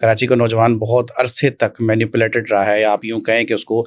کراچی کا نوجوان بہت عرصے تک مینیپولیٹڈ رہا ہے, یا آپ یوں کہیں کہ اس کو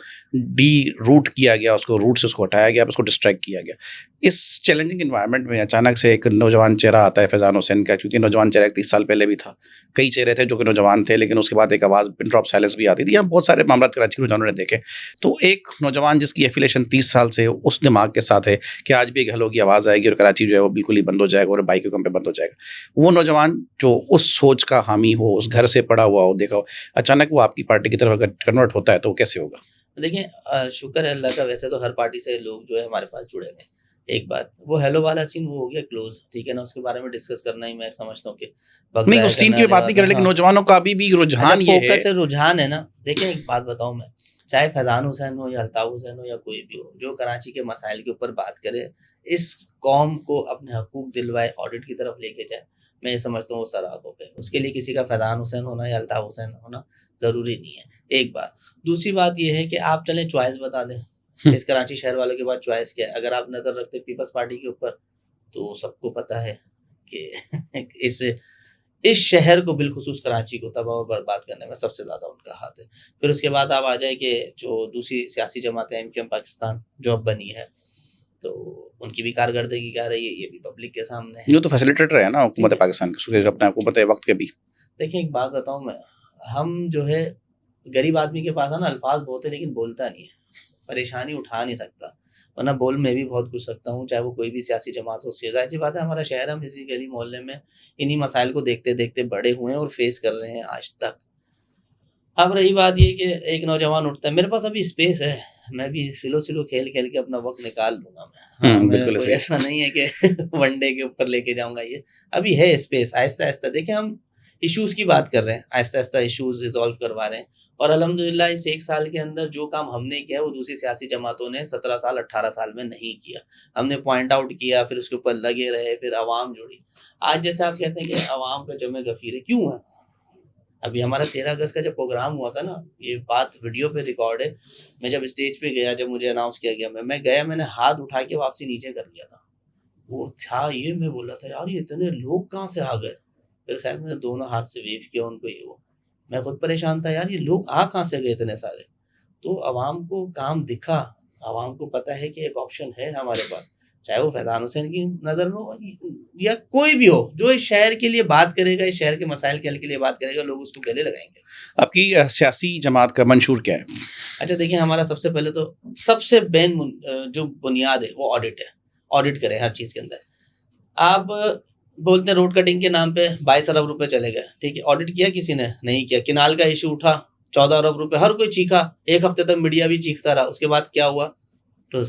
ڈی روٹ کیا گیا, اس کو روٹ سے اس کو ہٹایا گیا, اس کو ڈسٹریکٹ کیا گیا. اس چیلنجنگ انوائرمنٹ میں اچانک سے ایک نوجوان چہرہ آتا ہے فیضان حسین کا, کیونکہ نوجوان چہرہ 30 سال پہلے بھی تھا, کئی چہرے تھے جو کہ نوجوان تھے, لیکن اس کے بعد ایک آواز پن ڈراپ سائلنس بھی آتی تھی. یہاں بہت سارے معاملات کراچی کے نوجوانوں نے دیکھے. تو ایک نوجوان جس کی ایفیلیشن 30 سال سے اس دماغ کے ساتھ ہے کہ آج بھی ایک ہلو کی آواز آئے گی اور کراچی جو ہے وہ بالکل ہی بند ہو جائے گا اور بائی کے کم پہ بند ہو جائے گا, وہ نوجوان جو اس سوچ کا حامی ہو, اس گھر سے پڑا ہوا ہو, دیکھا ہو, اچانک وہ آپ کی پارٹی کی طرف اگر کنورٹ ہوتا ہے تو وہ کیسے ہوگا؟ دیکھیں شکر ہے اللہ کا, ویسے تو ہر پارٹی سے لوگ جو ہے ہمارے پاس جڑے ہوئے ہیں. ایک بات وہ ہیلو والا سین وہ ہو گیا کلوز, ٹھیک ہے نا, اس کے بارے میں ڈسکس کرنا ہی میں سمجھتا ہوں کہ نہیں, اس سین کی بات نہیں کر رہے, لیکن نوجوانوں کا ابھی بھی رجحان یہ ہے, فوکس رجحان ہے نا. دیکھیں ایک بات بتاؤں میں, چاہے فیضان حسین ہو یا الطاف حسین ہو یا کوئی بھی ہو, جو کراچی کے مسائل کے اوپر بات کرے, اس قوم کو اپنے حقوق دلوائے, آڈٹ کی طرف لے کے جائے, میں یہ سمجھتا ہوں وہ سراغ ہو گئے. اس کے لیے کسی کا فیضان حسین ہونا یا الطاف حسین ہونا ضروری نہیں ہے, ایک بات. دوسری بات یہ ہے کہ آپ چلیں چوائس بتا دیں, اس کراچی شہر والوں کے بعد چوائس کیا ہے. اگر آپ نظر رکھتے پیپلز پارٹی کے اوپر تو سب کو پتہ ہے کہ اس شہر کو بالخصوص کراچی کو تباہ و برباد کرنے میں سب سے زیادہ ان کا ہاتھ ہے. پھر اس کے بعد آپ آ جائیں کہ جو دوسری سیاسی جماعتیں ایم کیو ایم پاکستان جو اب بنی ہے, تو ان کی بھی کارکردگی کیا رہی ہے یہ بھی پبلک کے سامنے ہے. یہ تو فیسیلیٹیٹر ہے نا حکومت پاکستان کے, اپنے حکومت وقت کے بھی. دیکھیں ایک بات بتاؤں میں, ہم جو ہے غریب آدمی کے پاس ہے نا الفاظ بہت ہے لیکن بولتا نہیں ہے, پریشانی اٹھا نہیں سکتا, ورنہ بول میں بھی بہت کچھ سکتا ہوں, چاہے وہ کوئی بھی سیاسی جماعت ہو. ظاہر سی بات ہے ہمارا شہر, ہم اسی گلی محلے میں انہی مسائل کو دیکھتے دیکھتے بڑے ہوئے ہیں اور فیس کر رہے ہیں آج تک. اب رہی بات یہ کہ ایک نوجوان اٹھتا ہے, میرے پاس ابھی اسپیس ہے, میں بھی سلو کھیل کھیل کے اپنا وقت نکال لوں گا میں. بالکل کوئی ایسا نہیں ہے کہ ون ڈے کے اوپر لے کے جاؤں گا, یہ ابھی ہے اسپیس. آہستہ آہستہ دیکھیں ہم ایشوز کی بات کر رہے ہیں, آہستہ آہستہ ایشوز ریزالو کروا رہے ہیں, اور الحمدللہ اس ایک سال کے اندر جو کام ہم نے کیا وہ دوسری سیاسی جماعتوں نے 17 سال 18 سال میں نہیں کیا. ہم نے پوائنٹ آؤٹ کیا, پھر اس کے اوپر لگے رہے, پھر عوام جڑی. آج جیسے آپ کہتے ہیں کہ عوام کا جمع غفیر ہے, کیوں ہے؟ ابھی ہمارا 13 اگست کا جب پروگرام ہوا تھا نا, یہ بات ویڈیو پہ ریکارڈ ہے, میں جب اسٹیج پہ گیا, جب مجھے اناؤنس کیا گیا, میں گیا, میں نے ہاتھ اٹھا کے واپسی نیچے کر لیا تھا. وہ تھا یہ, میں بولا تھا یار یہ اتنے لوگ کہاں سے آ گئے. پھر خیر میں نے دونوں ہاتھ سے ویو کیا ان کو, یہ وہ میں خود پریشان تھا یار یہ لوگ آ کہاں سے گئے اتنے سارے. تو عوام کو کام دکھا, عوام کو پتہ ہے کہ ایک آپشن ہے ہمارے پاس, چاہے وہ فیضان حسین کی نظر میں ہو یا کوئی بھی ہو جو اس شہر کے لیے بات کرے گا, اس شہر کے مسائل کے حل کے لیے بات کرے گا, لوگ اس کو گلے لگائیں گے. آپ کی سیاسی جماعت کا منشور کیا ہے؟ اچھا دیکھیں ہمارا سب سے پہلے تو سب سے مین جو بنیاد ہے وہ آڈٹ ہے. آڈٹ کریں ہر چیز کے اندر. آپ بولتے ہیں روڈ کٹنگ کے نام پہ 22 ارب روپے چلے گئے, ٹھیک ہے, آڈٹ کیا کسی نے نہیں کیا. کنال کا ایشو اٹھا 14 ارب روپے, ہر کوئی چیخا, ایک ہفتے تک میڈیا بھی چیختا رہا. اس کے بعد کیا ہوا؟ تو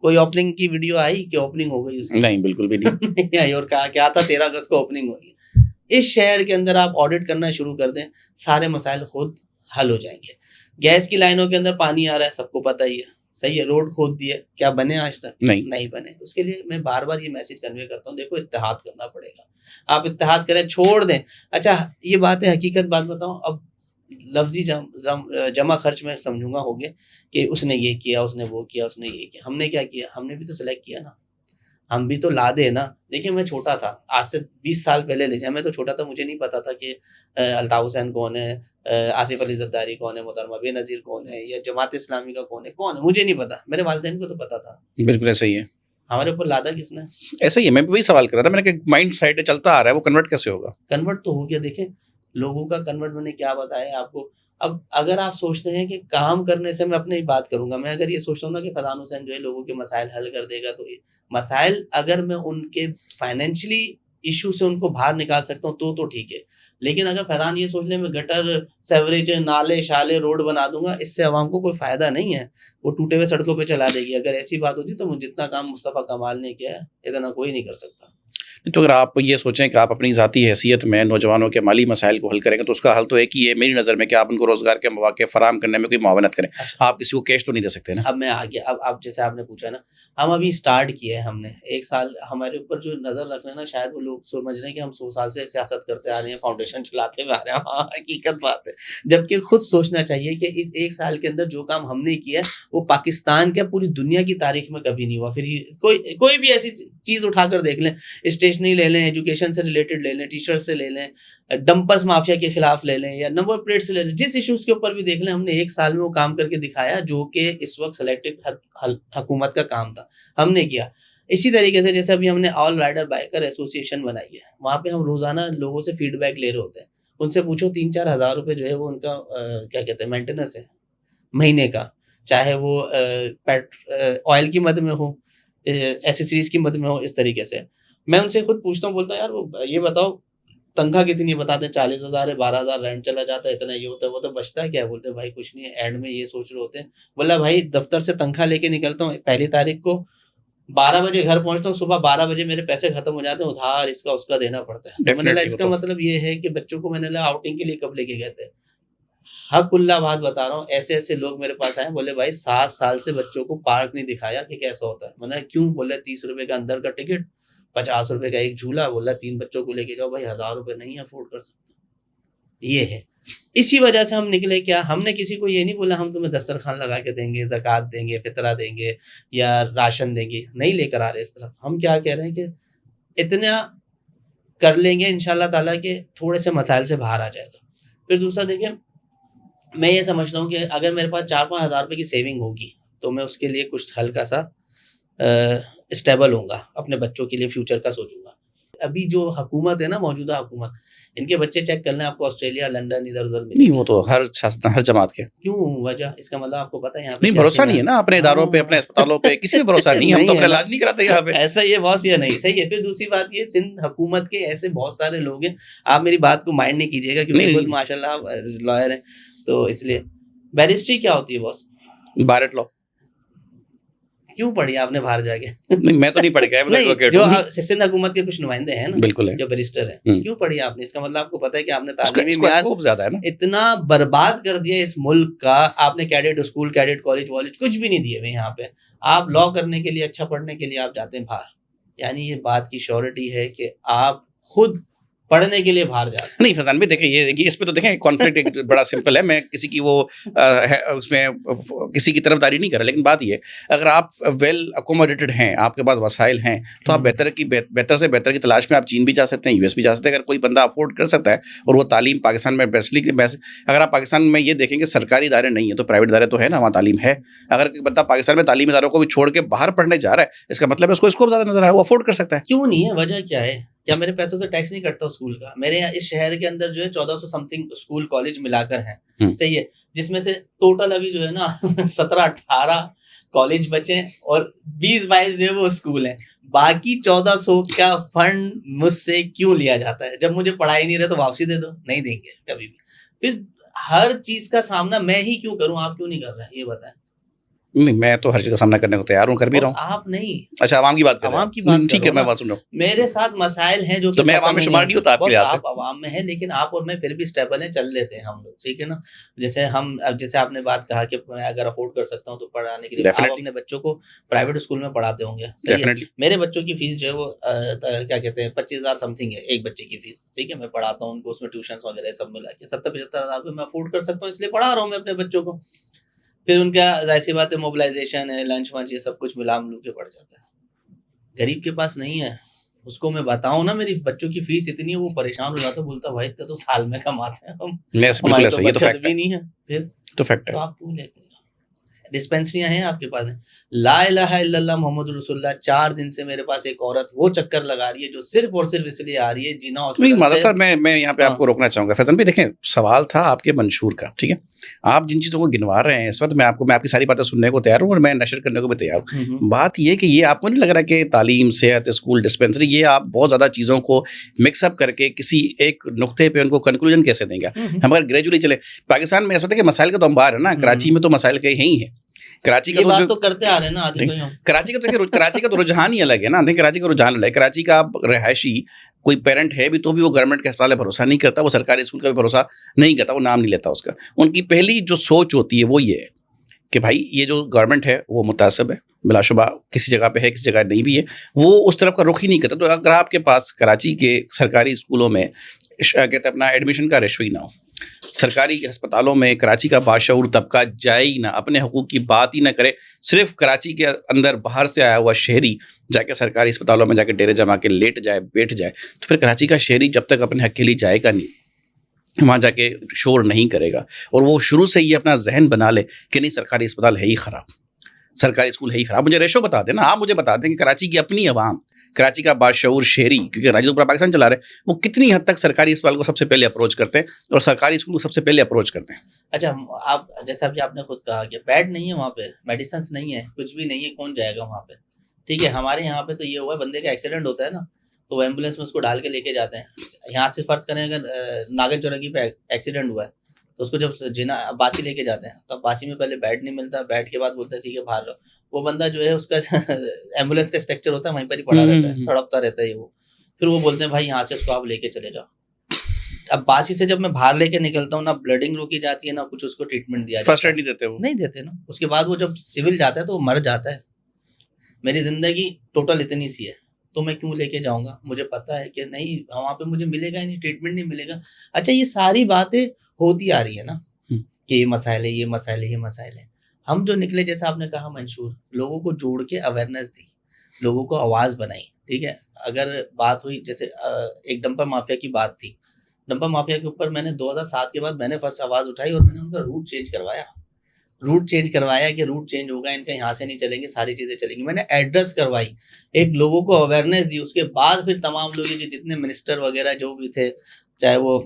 کوئی اوپننگ کی ویڈیو آئی کہ اوپننگ ہو گئی اس کی؟ نہیں, بالکل بھی نہیں آئی. اور کہا کیا تھا 13 اگست کو اوپننگ ہونی ہے. اس شہر کے اندر آپ آڈٹ کرنا شروع کر دیں, سارے مسائل خود حل ہو جائیں گے. گیس کی لائنوں کے اندر پانی آ رہا ہے, سب کو پتہ ہی ہے, صحیح ہے. روڈ کھود دیے, کیا بنے آج تک؟ نہیں بنے. اس کے لیے میں بار بار یہ میسج کنوے کرتا ہوں, دیکھو اتحاد کرنا پڑے گا. آپ اتحاد کریں, چھوڑ دیں. اچھا یہ بات ہے, حقیقت بات بتاؤں, اب لفظی جمع خرچ میں سمجھوں گا ہوگے کہ اس نے یہ کیا, اس نے وہ کیا, اس نے یہ کیا. ہم نے کیا کیا؟ ہم نے بھی تو سلیکٹ کیا نا, ہم بھی تو لا دے نا. دیکھیں میں چھوٹا تھا, آج سے 20 سال پہلے لے جائیں, میں تو چھوٹا تھا, مجھے نہیں پتا تھا کہ الطاف حسین کون ہے, آصف علی زرداری کون ہے, محترمہ بے نظیر کون ہے, یا جماعت اسلامی کا کون ہے, مجھے نہیں پتا. میرے والدین کو تو پتا تھا. بالکل ایسا ہی ہے. ہمارے اوپر لادا کس نے؟ ایسا ہی ہے, میں بھی وہی سوال کر رہا تھا, میں نے کہ مائنڈ سائڈ چلتا آ رہا ہے, وہ کنورٹ کیسے ہوگا؟ کنورٹ تو ہو گیا. دیکھیں لوگوں کا کنورٹ میں نے کیا بتایا آپ کو. اب اگر آپ سوچتے ہیں کہ کام کرنے سے میں اپنی بات کروں گا, میں اگر یہ سوچتا ہوں نا کہ فیضان حسین جو ہے لوگوں کے مسائل حل کر دے گا, تو یہ مسائل اگر میں ان کے فائنینشلی ایشو سے ان کو باہر نکال سکتا ہوں تو ٹھیک ہے. لیکن اگر فیضان یہ سوچ لیں میں گٹر سیوریج نالے شالے روڈ بنا دوں گا, اس سے عوام کو کوئی فائدہ نہیں ہے, وہ ٹوٹے ہوئے سڑکوں پہ چلا دے گی. اگر ایسی بات ہوتی تو جتنا کام مصطفیٰ کمال نے کیا ہے اتنا کوئی نہیں کر سکتا. تو اگر آپ یہ سوچیں کہ آپ اپنی ذاتی حیثیت میں نوجوانوں کے مالی مسائل کو حل کریں گے, تو اس کا حل تو ایک ہی ہے میری نظر میں کہ آپ ان کو روزگار کے مواقع فراہم کرنے میں کوئی معاونت کریں. آپ کسی کو کیش تو نہیں دے سکتے نا. اب میں آ گیا, اب جیسے آپ نے پوچھا نا, ہم ابھی اسٹارٹ کیا ہے, ہم نے 1 سال ہمارے اوپر جو نظر رکھ رہے ہیں نا, شاید وہ لوگ سمجھ رہے ہیں کہ ہم 100 سال سے سیاست کرتے آ رہے ہیں, فاؤنڈیشن چلاتے ہوئے آ رہے ہیں. ہاں حقیقت بات ہے, جبکہ خود سوچنا چاہیے کہ اس 1 سال کے اندر جو کام ہم نے کیا وہ پاکستان کے پوری دنیا کی تاریخ میں کبھی نہیں ہوا. پھر کوئی بھی ایسی چیز اٹھا کر دیکھ لیں, اسٹیشنری لے لیں, ایجوکیشن سے ریلیٹڈ لے لیں, ٹیچر سے لے لیں, ڈمپرس مافیا کے خلاف لے لیں, یا نمبر پلیٹ سے لے لیں, جس ایشوز کے اوپر بھی دیکھ لیں, ہم نے 1 سال میں وہ کام کر کے دکھایا جو کہ اس وقت سلیکٹڈ حکومت کا کام تھا, ہم نے کیا. اسی طریقے سے جیسے ابھی ہم نے آل رائڈر بائکر ایسوسیشن بنائی ہے, وہاں پہ ہم روزانہ لوگوں سے فیڈ بیک لے رہے ہوتے ہیں. ان سے پوچھو 3-4 ہزار روپے جو ہے وہ ان کا کیا کہتے ہیں مینٹیننس ہے مہینے کا, چاہے وہ آئل کی مد میں ہو, ایسیسریز کی مد میں ہو. اس طریقے سے میں ان سے خود پوچھتا ہوں, بولتا ہوں یار وہ یہ بتاؤ تنخواہ کتنی ہے, بتاتے ہیں 40,000 ہے, 12,000 رینٹ چلا جاتا ہے, اتنا یہ ہوتا ہے, وہ تو بچتا ہے کیا. بولتے ہیں بھائی کچھ نہیں ہے, اینڈ میں یہ سوچ رہے ہوتے ہیں. بولا بھائی دفتر سے تنخواہ لے کے نکلتا ہوں 1 تاریخ کو, 12 بجے گھر پہنچتا ہوں, صبح 12 بجے میرے پیسے ختم ہو جاتے ہیں, ادھار اس کا اس کا دینا پڑتا ہے. میں نے کہا اس کا مطلب یہ ہے کہ بچوں کو میں نے کہا آؤٹنگ کے لیے کب لے کے گئے تھے. حق اللہ بات بتا رہا ہوں, ایسے ایسے لوگ میرے پاس آئے, بولے بھائی 7 سال سے بچوں کو پارک نہیں دکھایا کہ کیسا ہوتا ہے. میں نے کیوں, بولے 30 روپے کا اندر کا ٹکٹ, 50 روپے کا ایک جھولا, بولا 3 بچوں کو لے کے جاؤ. بھائی 1000 روپے نہیں افورڈ کر سکتا. یہ ہے, اسی وجہ سے ہم نکلے. کیا ہم نے کسی کو یہ نہیں بولا ہم تمہیں دسترخوان لگا کے دیں گے, زکوٰۃ دیں گے, فطرہ دیں گے یا راشن دیں گے, نہیں لے کر آ رہے اس طرف. ہم کیا کہہ رہے ہیں کہ اتنا کر لیں گے انشاءاللہ تعالیٰ کہ تھوڑے سے مسائل سے باہر آ جائے گا. پھر دوسرا دیکھیں, میں یہ سمجھتا ہوں کہ اگر میرے پاس 4-5 ہزار روپے کی سیونگ ہوگی تو میں اس کے لیے کچھ ہلکا سا اسٹیبل ہوں گا, اپنے بچوں کے لیے فیوچر کا سوچوں گا. ابھی جو حکومت ہے نا, موجودہ حکومت, ان کے بچے چیک کر لیں آپ کو, آسٹریلیا, لندن, ادھر ادھر نہیں, وہ تو ہر جماعت کے. کیوں وجہ, اس کا مطلب آپ کو پتہ ہے یہاں نہیں بھروسہ نہیں ہے نا اپنے اداروں پہ, اپنے اسپتالوں پہ, کسی پہ بھروسہ نہیں. ہم تو اپنا علاج نہیں کراتے یہاں پہ. ایسا یہ بہت یہ نہیں صحیح ہے. پھر دوسری بات یہ, سندھ حکومت کے ایسے بہت سارے لوگ ہیں, آپ میری بات کو مائنڈ نہیں کیجیے گا کیونکہ خود ماشاء اللہ لائر ہیں, تو اس لیے. بیرسٹری کیا ہوتی ہے باس؟ بارٹ لا. کیوں پڑھی آپ نے باہر جا کے؟ نہیں میں تو نہیں پڑھ گیا, جو سندھ حکومت کے کچھ نمائندے ہیں نا, بالکل ہے, جو بیرسٹر ہیں, کیوں پڑھی آپ نے؟ اس کا مطلب آپ کو پتا ہے کہ آپ نے تعلیمی معیار زیادہ ہے نا, اتنا برباد کر دیا اس ملک کا. آپ نے کیڈٹ اسکول, کیڈٹ کالج والج کچھ بھی نہیں دیے ہوئے یہاں پہ. آپ لا کرنے کے لیے, اچھا پڑھنے کے لیے آپ جاتے ہیں باہر. یعنی یہ بات کی شیورٹی ہے کہ آپ خود پڑھنے کے لیے باہر جاتے ہیں. نہیں فیضان بھی دیکھیں, یہ اس پہ تو دیکھیں کانفلکٹ ایک بڑا سمپل ہے. میں کسی کی وہ اس میں کسی کی طرف داری نہیں کر رہا, لیکن بات یہ ہے اگر آپ ویل اکوموڈیٹڈ ہیں, آپ کے پاس وسائل ہیں, تو آپ بہتر سے بہتر کی تلاش میں آپ چین بھی جا سکتے ہیں, US بھی جا سکتے ہیں. اگر کوئی بندہ افورڈ کر سکتا ہے اور وہ تعلیم پاکستان میں بیسٹلی, اگر آپ پاکستان میں یہ دیکھیں کہ سرکاری ادارے نہیں ہیں تو پرائیویٹ ادارے تو ہے نا, وہاں تعلیم ہے. اگر کوئی بندہ پاکستان میں تعلیمی اداروں کو بھی چھوڑ کے باہر پڑھنے جا رہا ہے, اس کا مطلب ہے اس کو اسکوپ زیادہ نظر آ رہا ہے, وہ افورڈ کر سکتا ہے. کیوں نہیں ہے, وجہ کیا ہے؟ کیا میرے پیسوں سے ٹیکس نہیں کٹتا اسکول کا؟ میرے یہاں اس شہر کے اندر جو ہے 1400 سمتھنگ اسکول کالج ملا کر ہیں, صحیح ہے, جس میں سے ٹوٹل ابھی جو ہے نا 17-18 کالج بچے ہیں اور 20-22 جو ہے وہ اسکول ہیں. باقی 1400 کا فنڈ مجھ سے کیوں لیا جاتا ہے؟ جب مجھے پڑھائی نہیں رہے تو واپسی دے دو, نہیں دیں گے کبھی بھی. پھر ہر چیز کا سامنا میں ہی کیوں کروں, آپ کیوں نہیں کر رہے ہیں, یہ بتائیں. نہیں میں تو ہر چیز کا سامنا کرنے کو تیار ہوں, کر بھی رہا ہوں. آپ نہیں, اچھا عوام کی بات کر رہے ہیں. عوام کی بات, ٹھیک ہے میں بات سن رہا ہوں. میرے ساتھ مسائل ہیں جو تو میں عوام میں شمار نہیں ہوتا آپ کے لحاظ سے. آپ عوام میں ہیں, لیکن آپ اور میں پھر بھی اسٹیبل ہیں, چل لیتے ہیں ہم لوگ, ٹھیک ہے نا. جیسے آپ نے بات کہا کہ میں اگر افورڈ کر سکتا ہوں تو پڑھانے کے لیے, آپ اپنے بچوں کو پرائیویٹ اسکول میں پڑھاتے ہوں گے, صحیح ہے. میرے بچوں کی فیس جو ہے وہ کیا کہتے ہیں 25,000 سمتھنگ ہے ایک بچے کی فیس, ٹھیک ہے. میں پڑھاتا ہوں ان کو, اس میں ٹیوشنس وغیرہ سب ملا کے 70-75 ہزار روپے میں افورڈ کر سکتا ہوں, اس لیے پڑھا رہا ہوں میں اپنے بچوں کو. پھر ان کا ظاہر سی بات ہے موبلائزیشن ہے, لنچ ونچ, یہ سب کچھ ملا ملو کے پڑ جاتا ہے. غریب کے پاس نہیں ہے, اس کو میں بتاؤں نا میری بچوں کی فیس اتنی ہے, وہ پریشان ہو جاتا, بولتا بھائی اتنا تو سال میں کماتے ہیں ہم, ہماری تو بچت بھی نہیں ہے. پھر تو فیکٹ ہے, تو آپ کیوں لیتے ہیں؟ ڈسپینسریاں ہیں آپ کے پاس ہیں. لا الہ الا اللہ محمد رسول اللہ. 4 دن سے میرے پاس ایک عورت وہ چکر لگا رہی ہے جو صرف اور صرف اس لیے آ رہی ہے جینا ہاسپٹل سے. میں یہاں پہ آپ کو روکنا چاہوں گا فیضان بھی. دیکھیں سوال تھا آپ کے منشور کا, ٹھیک ہے. آپ جن چیزوں کو گنوا رہے ہیں اس وقت, میں آپ کی ساری باتیں سننے کو تیار ہوں اور میں نشر کرنے کو بھی تیار ہوں. بات یہ کہ یہ آپ کو نہیں لگ رہا کہ تعلیم, صحت, اسکول, ڈسپینسری, یہ آپ بہت زیادہ چیزوں کو مکس اپ کر کے کسی ایک نقطے پہ ان کو کنکلوژن کیسے دیں گے؟ ہم اگر گریجولی چلے, پاکستان میں اس وقت کہ مسائل کا تو انبار ہے نا, کراچی میں تو مسائل کے ہی ہیں. کراچی کا تو کرتے آ رہے ہیں نا, کراچی کا تو رجحان ہی الگ ہے نا. نہیں کراچی کا رجحان الگ ہے. کراچی کا رہائشی کوئی پیرنٹ ہے بھی تو بھی وہ گورنمنٹ کے اسپتال پہ بھروسہ نہیں کرتا, وہ سرکاری اسکول کا بھی بھروسہ نہیں کرتا, وہ نام نہیں لیتا اس کا. ان کی پہلی جو سوچ ہوتی ہے وہ یہ ہے کہ بھائی یہ جو گورنمنٹ ہے وہ متعصب ہے, بلا شبہ کسی جگہ پہ ہے, کسی جگہ نہیں بھی ہے, وہ اس طرف کا رخ ہی نہیں کرتا. تو اگر آپ کے پاس کراچی کے سرکاری اسکولوں میں کہتے ہیں اپنا ایڈمیشن کا ریشو ہی نہ ہو, سرکاری ہسپتالوں میں کراچی کا باشعور طبقہ جائے ہی نہ, اپنے حقوق کی بات ہی نہ کرے. صرف کراچی کے اندر باہر سے آیا ہوا شہری جا کے سرکاری اسپتالوں میں جا کے ڈیرے جما کے لیٹ جائے, بیٹھ جائے, تو پھر کراچی کا شہری جب تک اپنے حق کے لیے جائے گا نہیں, وہاں جا کے شور نہیں کرے گا, اور وہ شروع سے ہی اپنا ذہن بنا لے کہ نہیں سرکاری اسپتال ہے ہی خراب, سرکاری اسکول ہے ہی خراب. مجھے ریشو بتا دیں نا, آپ مجھے بتا دیں کہ کراچی کی اپنی عوام, کراچی کا باشعور شہری, کیونکہ راجد پورا پاکستان چلا رہے ہیں, وہ کتنی حد تک سرکاری اسپتال کو سب سے پہلے اپروچ کرتے ہیں اور سرکاری اسکول کو سب سے پہلے اپروچ کرتے ہیں. اچھا آپ جیسا ابھی آپ نے خود کہا کہ بیڈ نہیں ہے وہاں پہ, میڈیسنس نہیں ہے, کچھ بھی نہیں ہے, کون جائے گا وہاں پہ؟ ٹھیک ہے, ہمارے یہاں پہ تو یہ ہوا ہے, بندے کا ایکسیڈنٹ ہوتا ہے نا تو وہ ایمبولینس میں اس کو ڈال کے لے کے جاتے ہیں. یہاں سے فرض کریں اگر ناگن چورنگی پہ ایکسیڈنٹ ہوا ہے تو اس کو جب جنا عباسی لے کے جاتے ہیں تو عباسی میں پہلے بیڈ نہیں ملتا, بیڈ کے بعد بولتا ہے ٹھیک ہے باہر رہو. وہ بندہ جو ہے اس کا ایمبولینس کا اسٹرکچر ہوتا ہے وہیں پر ہی پڑا رہتا ہے, تڑپتا رہتا ہے وہ. پھر وہ بولتے ہیں بھائی یہاں سے اس کو آپ لے کے چلے جاؤ. اب باسی سے جب میں باہر لے کے نکلتا ہوں, نہ بلڈنگ روکی جاتی ہے, نہ کچھ اس کو ٹریٹمنٹ دیا جاتا ہے. فرسٹ ایڈ نہیں دیتے, وہ نہیں دیتے نا. اس کے بعد وہ جب سول جاتا ہے تو وہ مر جاتا ہے. میری زندگی ٹوٹل اتنی سی ہے تو میں کیوں لے کے جاؤں گا؟ مجھے پتا ہے کہ نہیں وہاں پہ مجھے ملے گا ہی نہیں, ٹریٹمنٹ نہیں ملے گا. اچھا یہ ساری باتیں ہوتی آ رہی ہے نا کہ یہ مسائل ہے, یہ مسائل ہے, یہ مسائل ہے. ہم جو نکلے, جیسا آپ نے کہا منشور, لوگوں کو جوڑ کے اویئرنیس دی, لوگوں کو آواز بنائی. ٹھیک ہے, اگر بات ہوئی جیسے ایک ڈمپر مافیا کی بات تھی, ڈمپر مافیا کے اوپر میں نے 2007 کے بعد میں نے فرسٹ آواز اٹھائی اور میں نے ان کا روٹ چینج کروایا کہ روٹ چینج ہوگا, ان کا یہاں سے نہیں چلیں گے, ساری چیزیں چلیں گی. میں نے ایڈریس کروائی, ایک لوگوں کو اویئرنیس دی. اس کے بعد پھر تمام لوگ جتنے منسٹر وغیرہ جو بھی تھے, چاہے وہ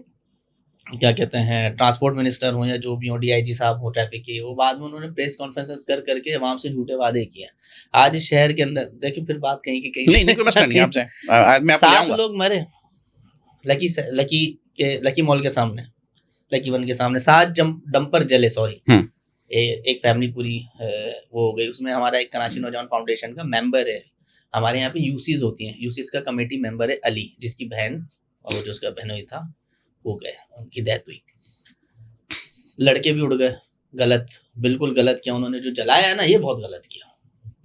کیا کہتے ہیں ٹرانسپورٹ منسٹر ہوں یا جو بھی ہوں, ڈی آئی جی صاحب ہوں ٹریفک کے, وہ بعد میں انہوں نے پریس کانفرنسز کر کے عوام سے جھوٹے وعدے کیے. آج اس شہر کے اندر دیکھیں پھر بات کہیں کی کہیں نہیں, کوئی مسئلہ نہیں, آپ سے میں آپ کو لے آؤں 7 گا. لوگ مرے لکی مال کے سامنے, لکی ون کے سامنے 7 ڈمپر جلے. سوری, ایک فیملی پوری وہ ہو گئی. اس میں ہمارا ایک کراچی نوجوان فاؤنڈیشن کا ممبر ہے, ہمارے یہاں پہ یوسیز ہوتی ہیں, یوسیز کا کمیٹی ممبر ہے علی, جس کی بہن اور جو اس کا بہنوئی تھا وہ گئے, ان کی ڈیتھ ہوئی. لڑکے بھی اڑ گئے. غلط, بالکل غلط کیا انہوں نے, جو جلایا ہے نا یہ بہت غلط کیا,